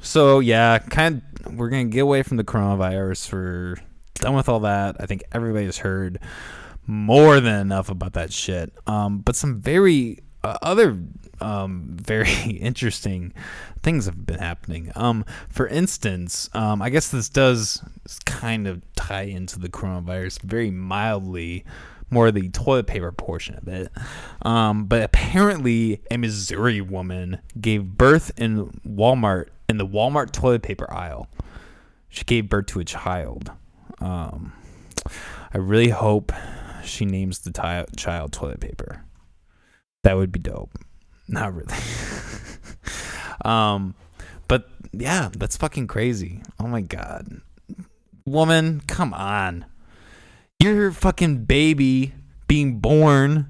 So yeah, we're going to get away from the coronavirus. We're done with all that. I think everybody's heard more than enough about that shit. But some very other very interesting things have been happening. For instance, I guess this does kind of tie into the coronavirus very mildly, more the toilet paper portion of it. But apparently a Missouri woman gave birth in the Walmart toilet paper aisle. She gave birth to a child. I really hope she names the child toilet paper. That would be dope. Not really. But yeah, that's fucking crazy. Oh my god. Woman, come on. Your fucking baby being born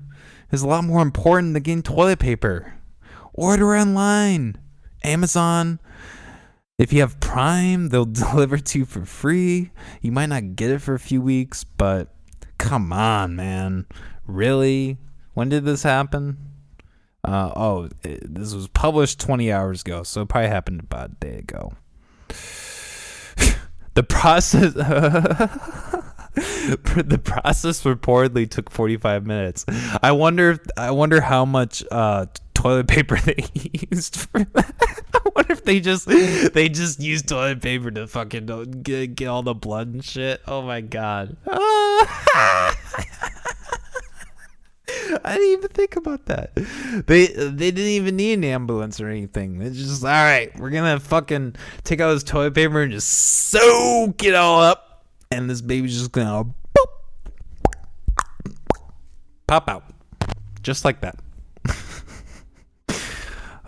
is a lot more important than getting toilet paper. Order online. Amazon. If you have Prime, they'll deliver to you for free. You might not get it for a few weeks, but come on, man. Really? When did this happen? This was published 20 hours ago, so it probably happened about a day ago. The process reportedly took 45 minutes. I wonder how much toilet paper they used for that. I wonder if they just used toilet paper to fucking get all the blood and shit. Oh my god. I didn't even think about that. They didn't even need an ambulance or anything. It's just, all right, we're gonna fucking take out this toilet paper and just soak it all up, and this baby's just gonna pop out just like that.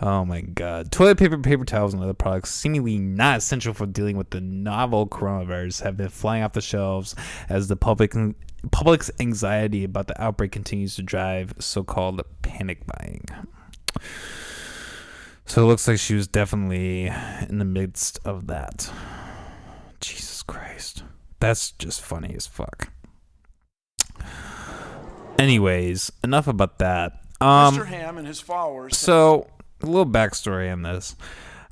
Oh my god. Toilet paper, paper towels, and other products seemingly not essential for dealing with the novel coronavirus have been flying off the shelves as the public's anxiety about the outbreak continues to drive so-called panic buying. So it looks like she was definitely in the midst of that. Jesus Christ. That's just funny as fuck. Anyways, enough about that. Mr. Ham and his followers. So, a little backstory on this.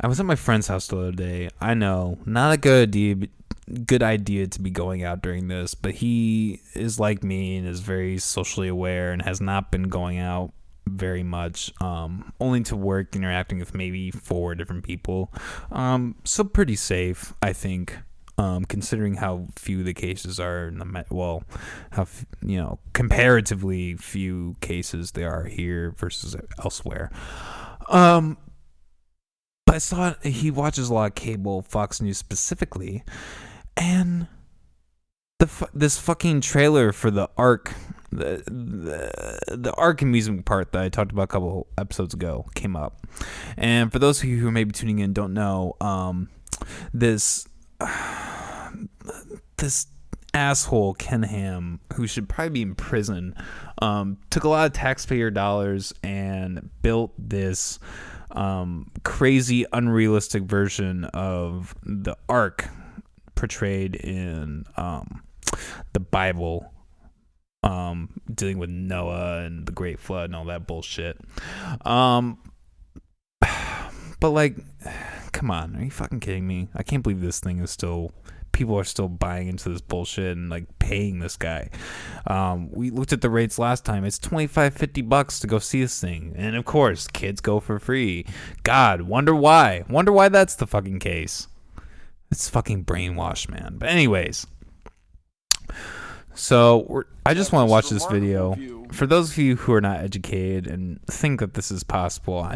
I was at my friend's house the other day. I know, not a good idea to be going out during this, but he is like me and is very socially aware and has not been going out very much, only to work, interacting with maybe 4 different people. So pretty safe, I think, considering how few the cases are in the comparatively few cases there are here versus elsewhere. But I saw he watches a lot of cable, Fox News specifically, And this fucking trailer for the ARK, the ARK amusement park that I talked about a couple episodes ago came up. And for those of you who may be tuning in don't know, this asshole Ken Ham, who should probably be in prison, took a lot of taxpayer dollars and built this crazy, unrealistic version of the ARK portrayed in the Bible, dealing with Noah and the Great Flood and all that bullshit. But like, come on, are you fucking kidding me? I can't believe this thing is still, people are still buying into this bullshit and like paying this guy. We looked at the rates last time. It's $25-$50 to go see this thing, and of course kids go for free. God, wonder why that's the fucking case. It's fucking brainwashed, man. But anyways, so I just want to watch this video. For those of you who are not educated and think that this is possible,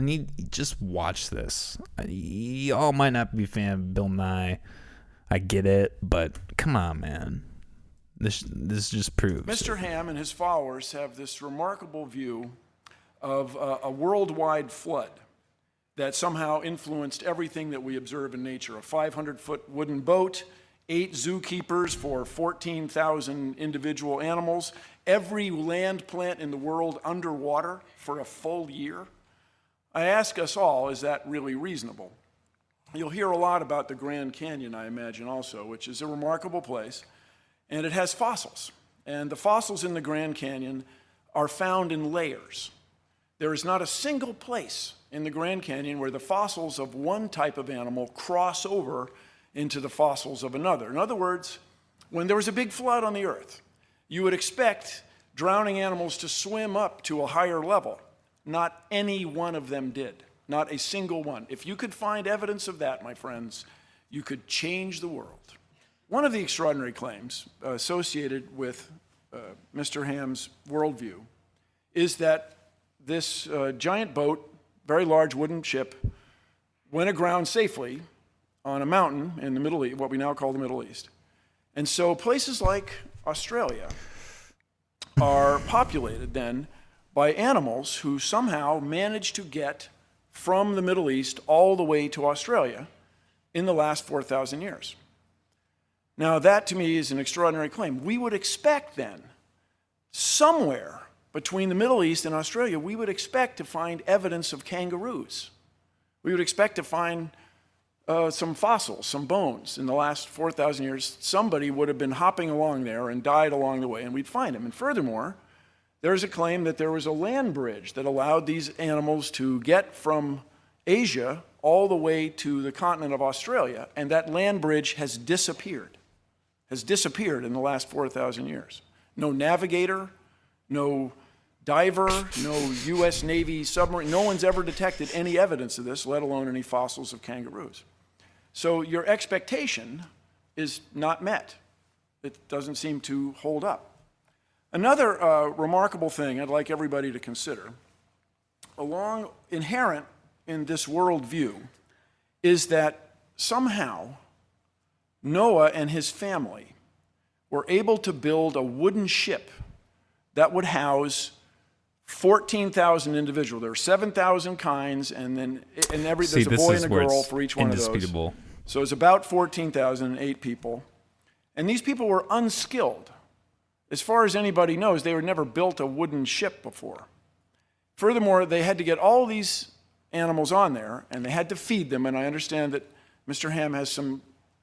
just watch this. Y'all might not be a fan of Bill Nye. I get it, but come on, man. This just proves Mr. Ham and his followers have this remarkable view of a worldwide flood that somehow influenced everything that we observe in nature. A 500-foot wooden boat, 8 zookeepers for 14,000 individual animals, every land plant in the world underwater for a full year. I ask us all, is that really reasonable? You'll hear a lot about the Grand Canyon, I imagine, also, which is a remarkable place, and it has fossils. And the fossils in the Grand Canyon are found in layers. There is not a single place in the Grand Canyon where the fossils of one type of animal cross over into the fossils of another. In other words, when there was a big flood on the earth, you would expect drowning animals to swim up to a higher level. Not any one of them did. Not a single one. If you could find evidence of that, my friends, you could change the world. One of the extraordinary claims associated with Mr. Ham's worldview is that this giant boat, very large wooden ship, went aground safely on a mountain in the Middle East, what we now call the Middle East. And so places like Australia are populated then by animals who somehow managed to get from the Middle East all the way to Australia in the last 4,000 years. Now that to me is an extraordinary claim. We would expect then, somewhere between the Middle East and Australia, we would expect to find evidence of kangaroos. We would expect to find some fossils, some bones. In the last 4,000 years, somebody would have been hopping along there and died along the way, and we'd find them. And furthermore, there's a claim that there was a land bridge that allowed these animals to get from Asia all the way to the continent of Australia, and that land bridge has disappeared in the last 4,000 years. No navigator, no diver, no U.S. Navy submarine, no one's ever detected any evidence of this, let alone any fossils of kangaroos. So your expectation is not met. It doesn't seem to hold up. Another remarkable thing I'd like everybody to consider, inherent in this worldview, is that somehow Noah and his family were able to build a wooden ship that would house 14,000 individuals. There are 7,000 kinds, and there's a boy and a girl for each one of those. So it's about 14,008 people. And these people were unskilled. As far as anybody knows, they had never built a wooden ship before. Furthermore, they had to get all these animals on there, and they had to feed them, and I understand that Mr. Ham has some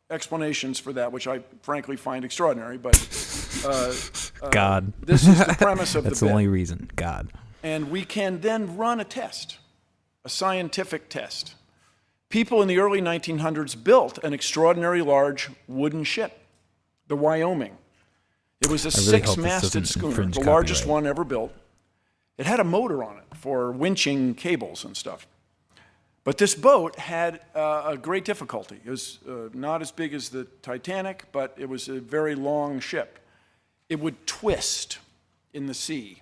explanations for that, which I frankly find extraordinary, but God. This is the premise of That's the the only reason, God. And we can then run a test, a scientific test. People in the early 1900s built an extraordinary large wooden ship, the Wyoming. It was a really hope this six-masted doesn't schooner, infringe the largest copyright. one ever built. It had a motor on it for winching cables and stuff. But this boat had a great difficulty. It was not as big as the Titanic, but it was a very long ship. It would twist in the sea.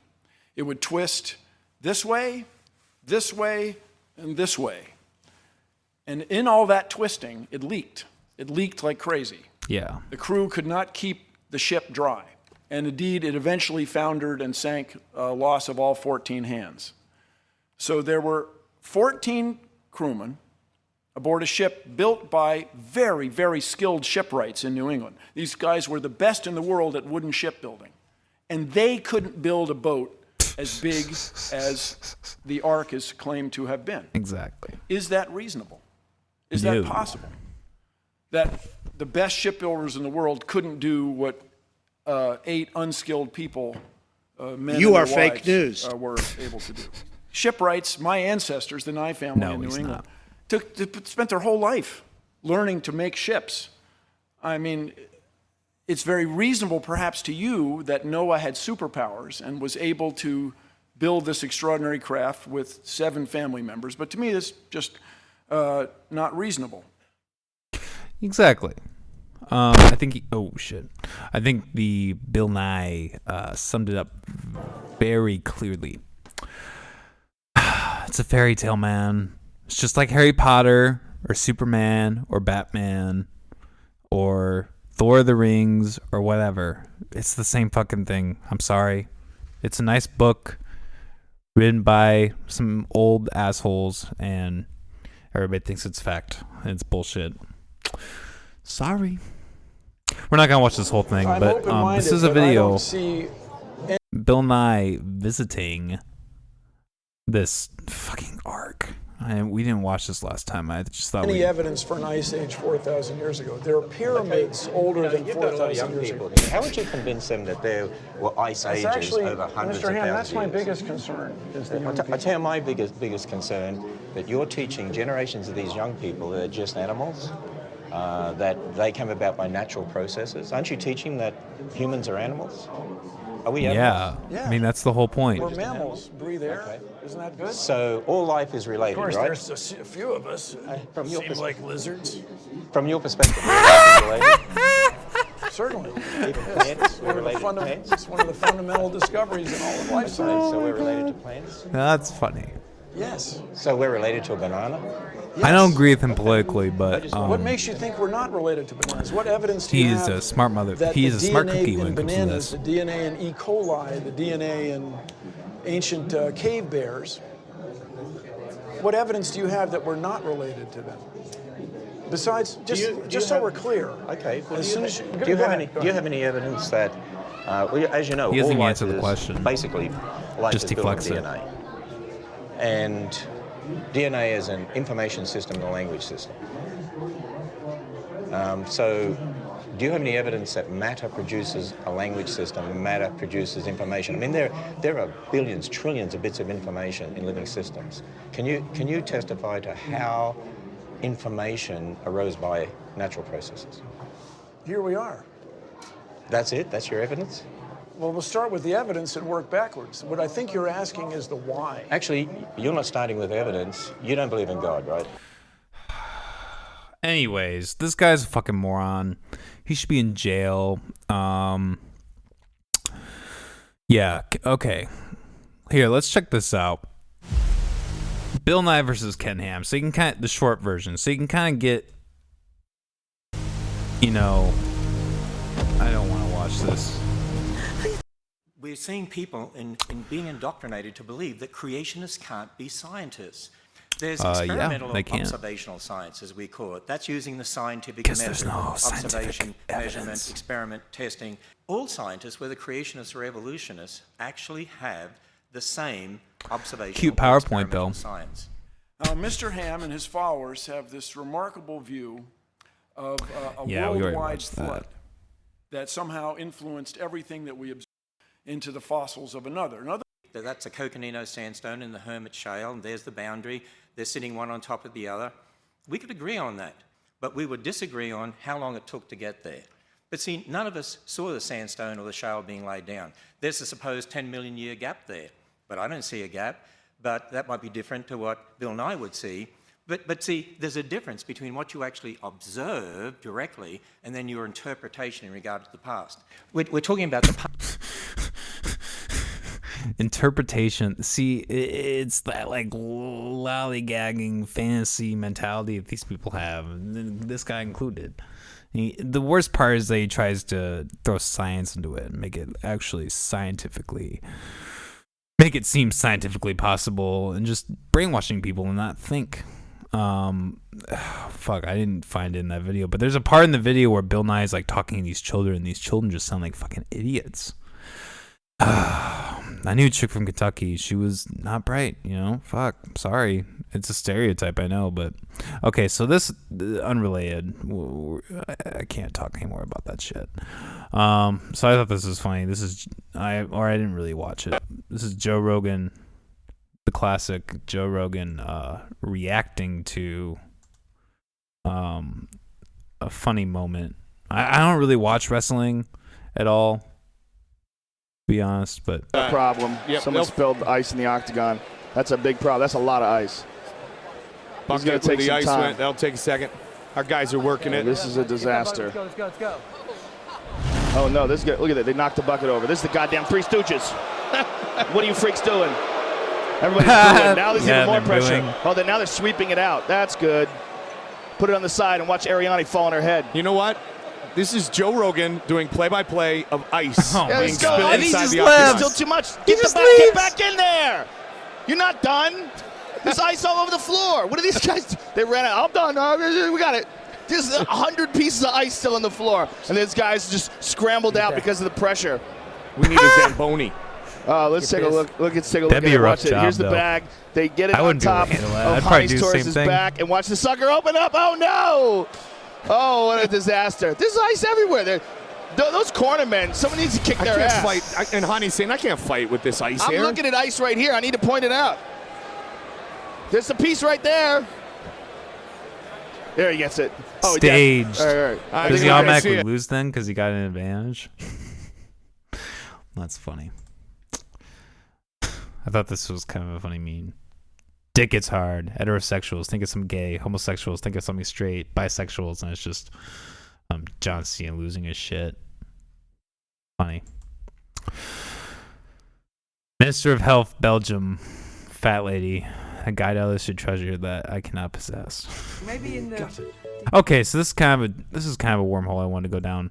It would twist this way, and this way. And in all that twisting, it leaked. It leaked like crazy. Yeah. The crew could not keep the ship dry. And indeed, it eventually foundered and sank, loss of all 14 hands. So there were 14 crewmen aboard a ship built by very, very skilled shipwrights in New England. These guys were the best in the world at wooden shipbuilding. And they couldn't build a boat as big as the ARK is claimed to have been. Exactly. Is that reasonable? Is that possible? That the best shipbuilders in the world couldn't do what 8 unskilled people, men You and are their fake wives, news. Were able to do. Shipwrights, my ancestors, the Nye family No, in New he's England, not. spent their whole life learning to make ships. I mean, it's very reasonable perhaps to you that Noah had superpowers and was able to build this extraordinary craft with 7 family members, but to me it's just not reasonable. Exactly. I think I think the Bill Nye summed it up very clearly. It's a fairy tale, man. It's just like Harry Potter or Superman or Batman or Thor of the Rings or whatever. It's the same fucking thing. I'm sorry. It's a nice book written by some old assholes and everybody thinks it's fact. It's bullshit. Sorry. We're not gonna watch this whole thing, I'm but this is a open-minded, but I video. don't see Bill Nye visiting this fucking ARK. We didn't watch this last time. I just thought any evidence for an ice age 4,000 years ago. There are pyramids older than 4,000 years ago. How would you convince them that there were ice ages Actually, over hundreds Mr. of Ham, thousands that's of my years? biggest concern. Is the young I people. tell you my biggest concern, that you're teaching generations of these young people that are just animals, that they come about by natural processes. Aren't you teaching that humans are animals? Are we animals? Yeah. I mean, that's the whole point. We're mammals, breathe air. Okay. Isn't that good? So all life is related, Of course, right? there's a few of us From your seem like lizards. From your perspective, we're life is related. Certainly. Even plants, we're related to plants. It's one of the fundamental discoveries in all of life science. So we're related to plants. That's funny. Yes. So we're related to a banana. I don't agree with him politically, but What makes you think we're not related to bananas? What evidence do you have? he's a smart mother. That He's the a smart DNA cookie in when it comes to bananas, this. the DNA in E. coli, the DNA in ancient cave bears. What evidence do you have that we're not related to them? Besides, just so we're clear. Okay. Well, As soon as do you have any evidence that, well, as you know, He doesn't all life answer the is question. basically life Just is built on deflects it. DNA, and DNA is an information system and a language system. So, do you have any evidence that matter produces a language system? Matter produces information. I mean, there are billions, trillions of bits of information in living systems. Can you testify to how information arose by natural processes? Here we are. That's it? That's your evidence? Well, we'll start with the evidence and work backwards. What I think you're asking is the why. Actually, you're not starting with evidence. You don't believe in God, right? Anyways, this guy's a fucking moron. He should be in jail. Yeah, okay. Here, let's check this out. Bill Nye versus Ken Ham. So you can the short version. So you can kind of get, I don't want to watch this. We're seeing people in being indoctrinated to believe that creationists can't be scientists. There's experimental observational science, as we call it. That's using the scientific method, observation, measurement, experiment, testing. All scientists, whether creationists or evolutionists, actually have the same observational Cute PowerPoint, though. Science. Now, Mr. Ham and his followers have this remarkable view of a worldwide flood that somehow influenced everything that we observe into the fossils of another. That's a Coconino sandstone in the Hermit Shale, and there's the boundary. They're sitting one on top of the other. We could agree on that, but we would disagree on how long it took to get there. But see, none of us saw the sandstone or the shale being laid down. There's a supposed 10 million year gap there, but I don't see a gap. But that might be different to what Bill Nye would see. But see, there's a difference between what you actually observe directly and then your interpretation in regard to the past. We're talking about the past. Interpretation. See, it's that like lollygagging fantasy mentality that these people have, this guy included. The worst part is that he tries to throw science into it and make it actually make it seem scientifically possible, and just brainwashing people and not think. Fuck, I didn't find it in that video, but there's a part in the video where Bill Nye is like talking to these children, and these children just sound like fucking idiots. I knew a chick from Kentucky. She was not bright, you know? Fuck, sorry. It's a stereotype, I know, but... Okay, so this, unrelated. I can't talk anymore about that shit. So I thought this was funny. This is... I didn't really watch it. This is Joe Rogan, the classic Joe Rogan, reacting to a funny moment. I don't really watch wrestling at all, be honest, but problem. Someone spilled ice in the octagon. That's a big problem. That's a lot of ice. He's going to take some time. That'll take a second. Our guys are working it. This is a disaster. Let's go. Oh no, this is good. Look at that. They knocked the bucket over. This is the goddamn Three Stooges. What are you freaks doing? Everybody's booing. Now there's even more pressure. Booing. Oh, now they're sweeping it out. That's good. Put it on the side and watch Ariane fall on her head. You know what? This is Joe Rogan doing play-by-play of ice. Oh, Yeah, being let's go. spilled And he inside just the left. octagon. Still too much. Get back in there. You're not done. There's ice all over the floor. What are these guys? They ran out. I'm done. We got it. There's 100 pieces of ice still on the floor. And these guys just scrambled out because of the pressure. We need a Zamboni. Let's take a look. Let's take a look That'd at be it. a rough Watch it. job, Here's the though. bag. They get it I on wouldn't be able top to handle that. of I'd probably Honey's do the same Taurus's thing. back. And watch the sucker open up. Oh, no. Oh, what a disaster. There's ice everywhere. Those cornermen, someone needs to kick their ass. I can't fight. And Honey's saying, I can't fight with this ice I'm here. looking at ice right here. I need to point it out. There's a piece right there. There he gets it. Oh, Staged. Yeah. All right. Does he I automatically see it. lose then because he got an advantage? That's funny. I thought this was kind of a funny meme. Dick gets hard. Heterosexuals think of something gay. Homosexuals think of something straight. Bisexuals, and it's just John Cena losing his shit. Funny. Minister of Health, Belgium, fat lady. A guide others should treasure that I cannot possess. Maybe in the. Okay, so this is kind of a wormhole I wanted to go down.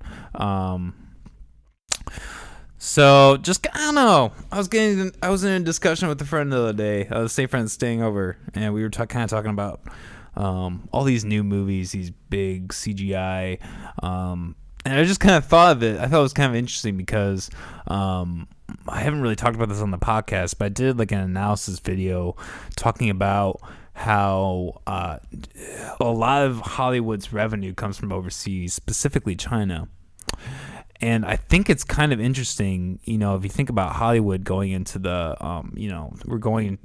So just I don't know. I was in a discussion with a friend the other day. The same friend staying over, and we were kind of talking about all these new movies, these big CGI, and I just kind of thought of it. I thought it was kind of interesting because I haven't really talked about this on the podcast, but I did like an analysis video talking about how a lot of Hollywood's revenue comes from overseas, specifically China. And I think it's kind of interesting, you know, if you think about Hollywood going into the, we're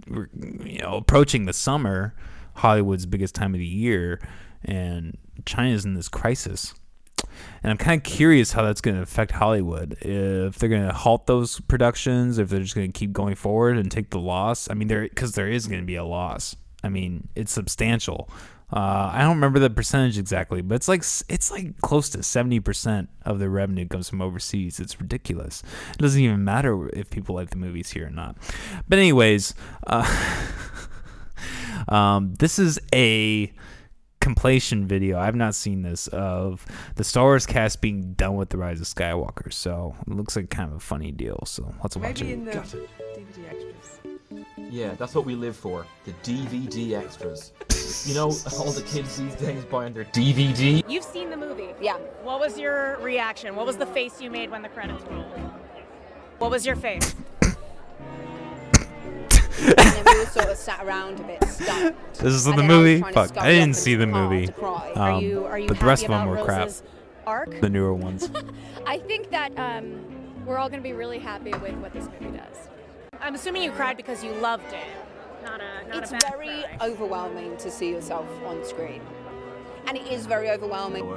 approaching the summer, Hollywood's biggest time of the year, and China's in this crisis. And I'm kind of curious how that's going to affect Hollywood. If they're going to halt those productions, if they're just going to keep going forward and take the loss. I mean, because there is going to be a loss. I mean, it's substantial. I don't remember the percentage exactly, but it's like close to 70% of their revenue comes from overseas. It's ridiculous. It doesn't even matter if people like the movies here or not. But anyways, this is a compilation video. I've not seen this of the Star Wars cast being done with The Rise of Skywalker. So it looks like kind of a funny deal. So let's watch Maybe it. in the DVD extras. Yeah, that's what we live for. The DVD extras. You know, all the kids these days buying their DVD. You've seen the movie. Yeah. What was your reaction? What was the face you made when the credits rolled? What was your face? And then we all sort of sat around a bit stumped. This is And the then I was movie? trying to Fuck, scurry I didn't off see into the car movie. to cry. Are you But the rest of happy them were about crap. Rose's arc? The newer ones. I think that we're all going to be really happy with what this movie does. I'm assuming you cried because you loved it. Not It's a bad very cry. overwhelming to see yourself on screen. And it is very overwhelming.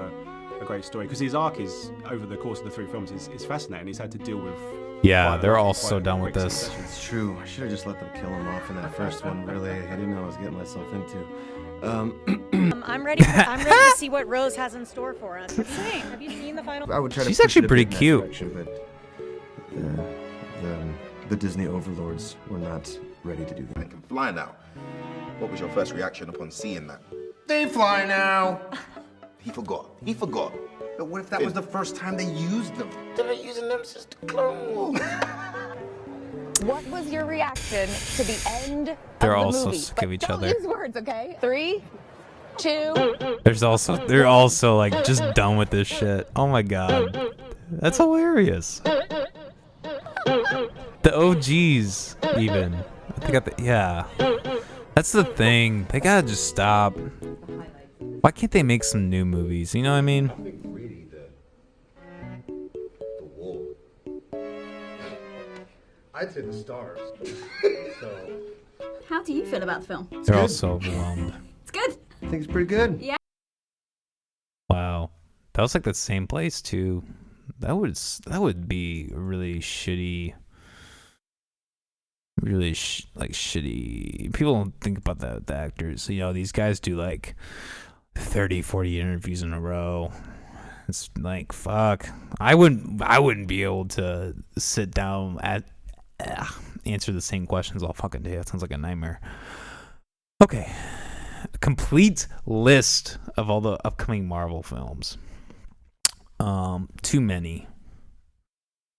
A great story because his arc is over the course of the three films is fascinating. He's had to deal with. Yeah, they're all so done with this. It's true. I should have just let them kill him off in that first one. Really, I didn't know what I was getting myself into. I'm ready to see what Rose has in store for us. Have you seen the final? I would try to She's push actually it a pretty bit in that cute. direction, but the Disney overlords were not ready to do that. I can fly now. What was your first reaction upon seeing that? They fly now. He forgot. He forgot. But what if that was the first time they used them? They're using them since the Clone Wars. What was your reaction to the end They're of the also movie? sick of each Don't other. use words, okay? 3, 2. They're also like just done with this shit. Oh my god. That's hilarious. The OGs even. They got the, yeah. That's the thing. They gotta just stop. Why can't they make some new movies? You know what I mean? I'd say the stars. So. How do you feel about the film? They're all so overwhelmed. It's good. I think it's pretty good. Yeah. Wow. That was like the same place too. That would be really shitty. Really shitty. People don't think about that with the actors. You know, these guys do like 30, 40 interviews in a row. It's like, fuck. I wouldn't be able to sit down at answer the same questions all fucking day. That sounds like a nightmare. Okay. A complete list of all the upcoming Marvel films. Too many.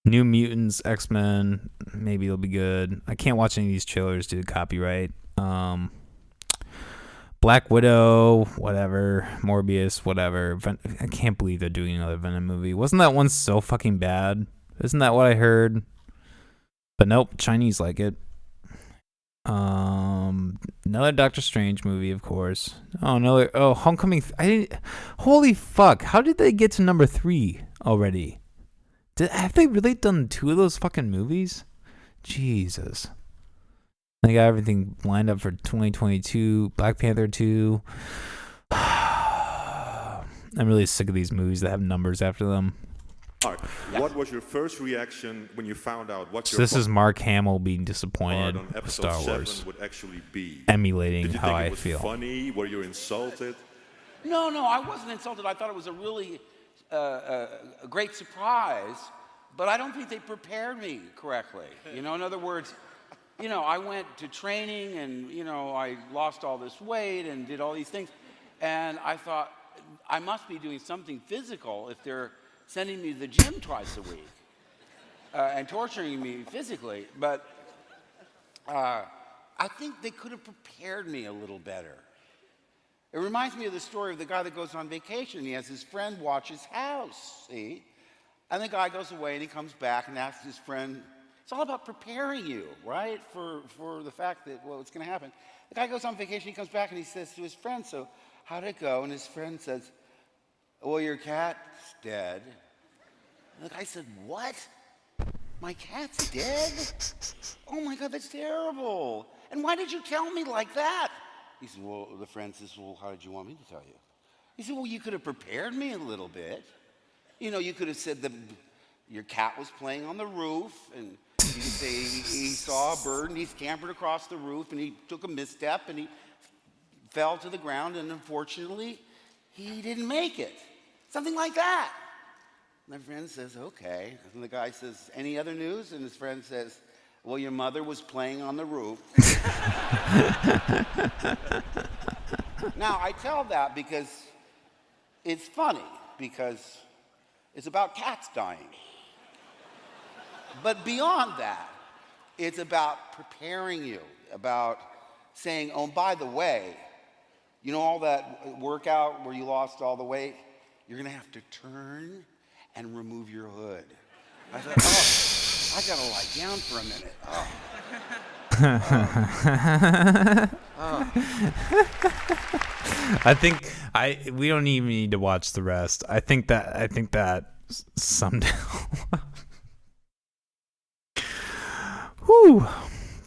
New Mutants, X-Men, maybe it'll be good. I can't watch any of these trailers due to copyright. Black Widow, whatever. Morbius, whatever. I can't believe they're doing another Venom movie. Wasn't that one so fucking bad? Isn't that what I heard? But nope, Chinese like it. Another Doctor Strange movie, of course. Homecoming. Holy fuck! How did they get to number 3 already? Have they really done 2 of those fucking movies? Jesus. They got everything lined up for 2022. Black Panther 2. I'm really sick of these movies that have numbers after them. Mark, what was your first reaction when you found out what So this is Mark Hamill being disappointed on with episode Star 7 Wars, would actually be? emulating Did you how think I it was feel. funny? Were you insulted? No, I wasn't insulted. I thought it was a really a great surprise, but I don't think they prepared me correctly. You know, in other words, you know, I went to training and, you know, I lost all this weight and did all these things. And I thought, I must be doing something physical if they're sending me to the gym twice a week and torturing me physically. But I think they could have prepared me a little better. It reminds me of the story of the guy that goes on vacation. He has his friend watch his house, see? And the guy goes away and he comes back and asks his friend, it's all about preparing you, right, for the fact that, well, it's going to happen. The guy goes on vacation, he comes back and he says to his friend, so how'd it go? And his friend says, well, your cat's dead. And the guy said, what? My cat's dead? Oh my God, that's terrible. And why did you tell me like that? He said, well, the friend says, well, how did you want me to tell you? He said, well, you could have prepared me a little bit. You know, you could have said that your cat was playing on the roof, and you could say he saw a bird and he scampered across the roof and he took a misstep and he fell to the ground and unfortunately he didn't make it. Something like that. My friend says, okay. And the guy says, any other news? And his friend says, well, your mother was playing on the roof. Now, I tell that because it's funny, because it's about cats dying. But beyond that, it's about preparing you, about saying, oh, by the way, you know all that workout where you lost all the weight? You're going to have to turn and remove your hood. I thought, oh, I got to lie down for a minute. I think we don't even need to watch the rest. I think that summed it up. Whew,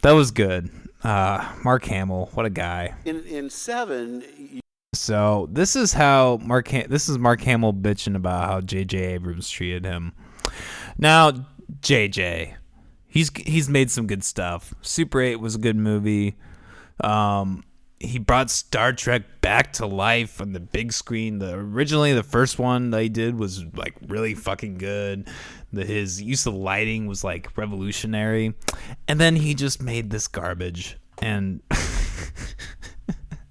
that was good. Mark Hamill, what a guy. In 7. So this is Mark Hamill bitching about how J.J. Abrams treated him. Now, J.J., he's made some good stuff. Super 8 was a good movie. He brought Star Trek back to life on the big screen. Originally, the first one they did was like really fucking good. His use of lighting was like revolutionary. And then he just made this garbage. And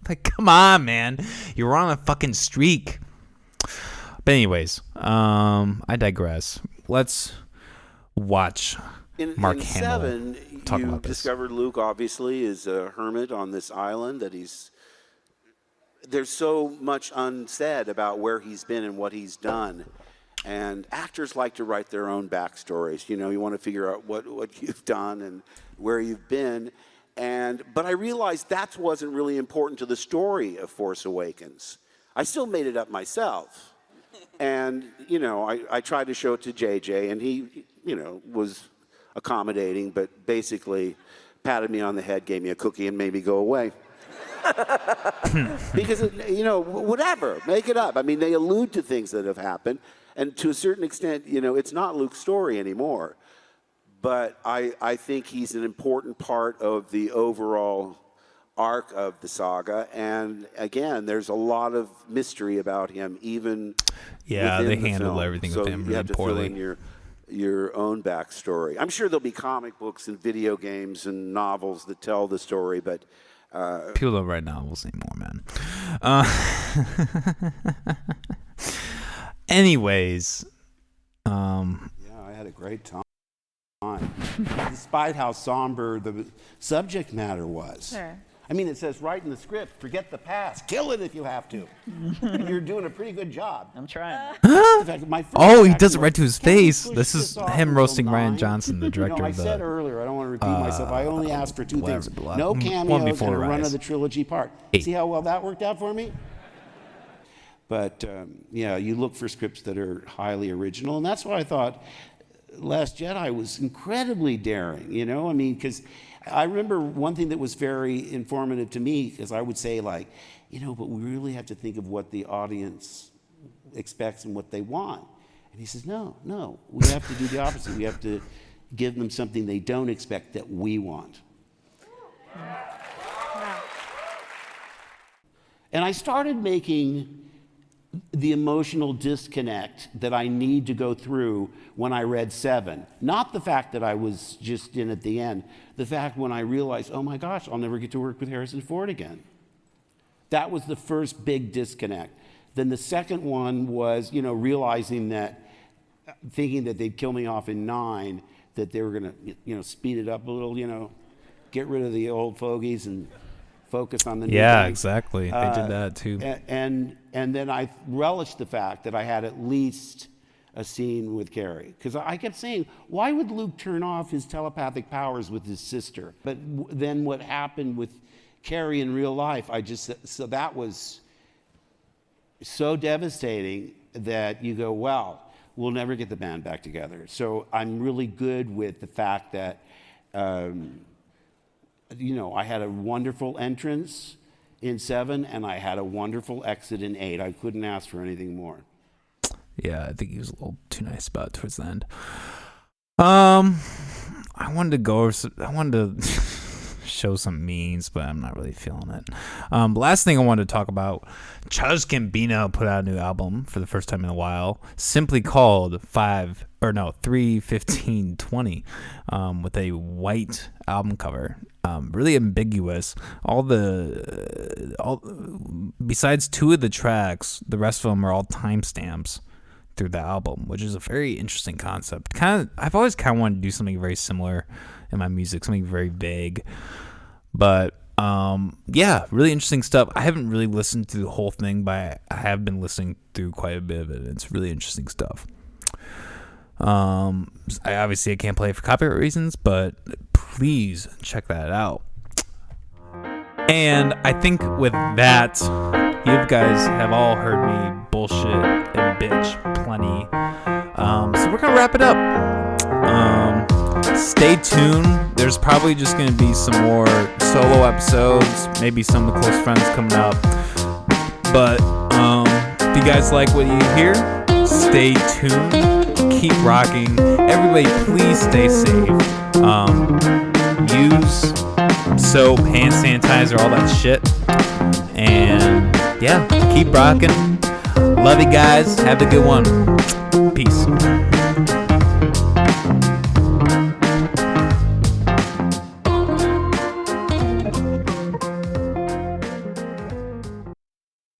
like, come on, man. You're on a fucking streak. But anyways, I digress. Let's watch Mark in Hamill 7, talk you about this. discovered Luke obviously is a hermit on this island, that there's so much unsaid about where he's been and what he's done. And actors like to write their own backstories. You want to figure out what you've done and where you've been. But I realized that wasn't really important to the story of Force Awakens. I still made it up myself. And, I tried to show it to JJ, and he, was accommodating, but basically patted me on the head, gave me a cookie, and made me go away. Because, whatever, make it up. I mean, they allude to things that have happened. And to a certain extent, it's not Luke's story anymore. But I think he's an important part of the overall arc of the saga. And again, there's a lot of mystery about him, even Yeah, they within the handled film. everything So with him you really have to poorly. fill in your own backstory. I'm sure there'll be comic books and video games and novels that tell the story, but people don't write novels anymore, man. Anyways, yeah, I had a great time. Despite how somber the subject matter was. Sure. I mean, it says right in the script, forget the past, kill it if you have to. And you're doing a pretty good job. I'm trying. In fact, my first Oh, he reaction does it was, right to his "Can we face. push This is off him until roasting Ryan 9?" Johnson, the director I of the. said earlier, I don't want to repeat myself, I only asked for two things. No one cameos before and a run Rise. of the trilogy part. 8. See how well that worked out for me? But yeah, you look for scripts that are highly original, and that's why I thought Last Jedi was incredibly daring, I mean, because I remember one thing that was very informative to me, because I would say, like, but we really have to think of what the audience expects and what they want. And he says, no, we have to do the opposite. We have to give them something they don't expect that we want. And I started making the emotional disconnect that I need to go through when I read 7. Not the fact that I was just in at the end, the fact when I realized, oh my gosh, I'll never get to work with Harrison Ford again. That was the first big disconnect. Then the second one was, realizing that, thinking that they'd kill me off in 9, that they were gonna, speed it up a little, get rid of the old fogies and focus on the new Yeah, thing. exactly. They did that too. And then I relished the fact that I had at least a scene with Carrie. Because I kept saying, why would Luke turn off his telepathic powers with his sister? But then what happened with Carrie in real life, so that was so devastating that you go, well, we'll never get the band back together. So I'm really good with the fact that, I had a wonderful entrance in 7, and I had a wonderful exit in 8. I couldn't ask for anything more. Yeah, I think he was a little too nice about it towards the end. I wanted to show some memes, but I'm not really feeling it. Last thing I wanted to talk about, Childish Gambino put out a new album for the first time in a while, simply called 3/15/20, with a white album cover. Really ambiguous. Besides 2 of the tracks, the rest of them are all timestamps through the album, which is a very interesting concept. I've always kind of wanted to do something very similar in my music, something very vague. But yeah, really interesting stuff. I haven't really listened to the whole thing, but I have been listening through quite a bit of it. It's really interesting stuff. I can't play it for copyright reasons, but please check that out. And I think with that, you guys have all heard me bullshit and bitch plenty. So we're gonna wrap it up. Stay tuned. There's probably just gonna be some more solo episodes, maybe some of the close friends coming up. But if you guys like what you hear, stay tuned. Keep rocking. Everybody, please stay safe. Use soap, hand sanitizer, all that shit. And yeah, keep rocking. Love you guys. Have a good one. Peace.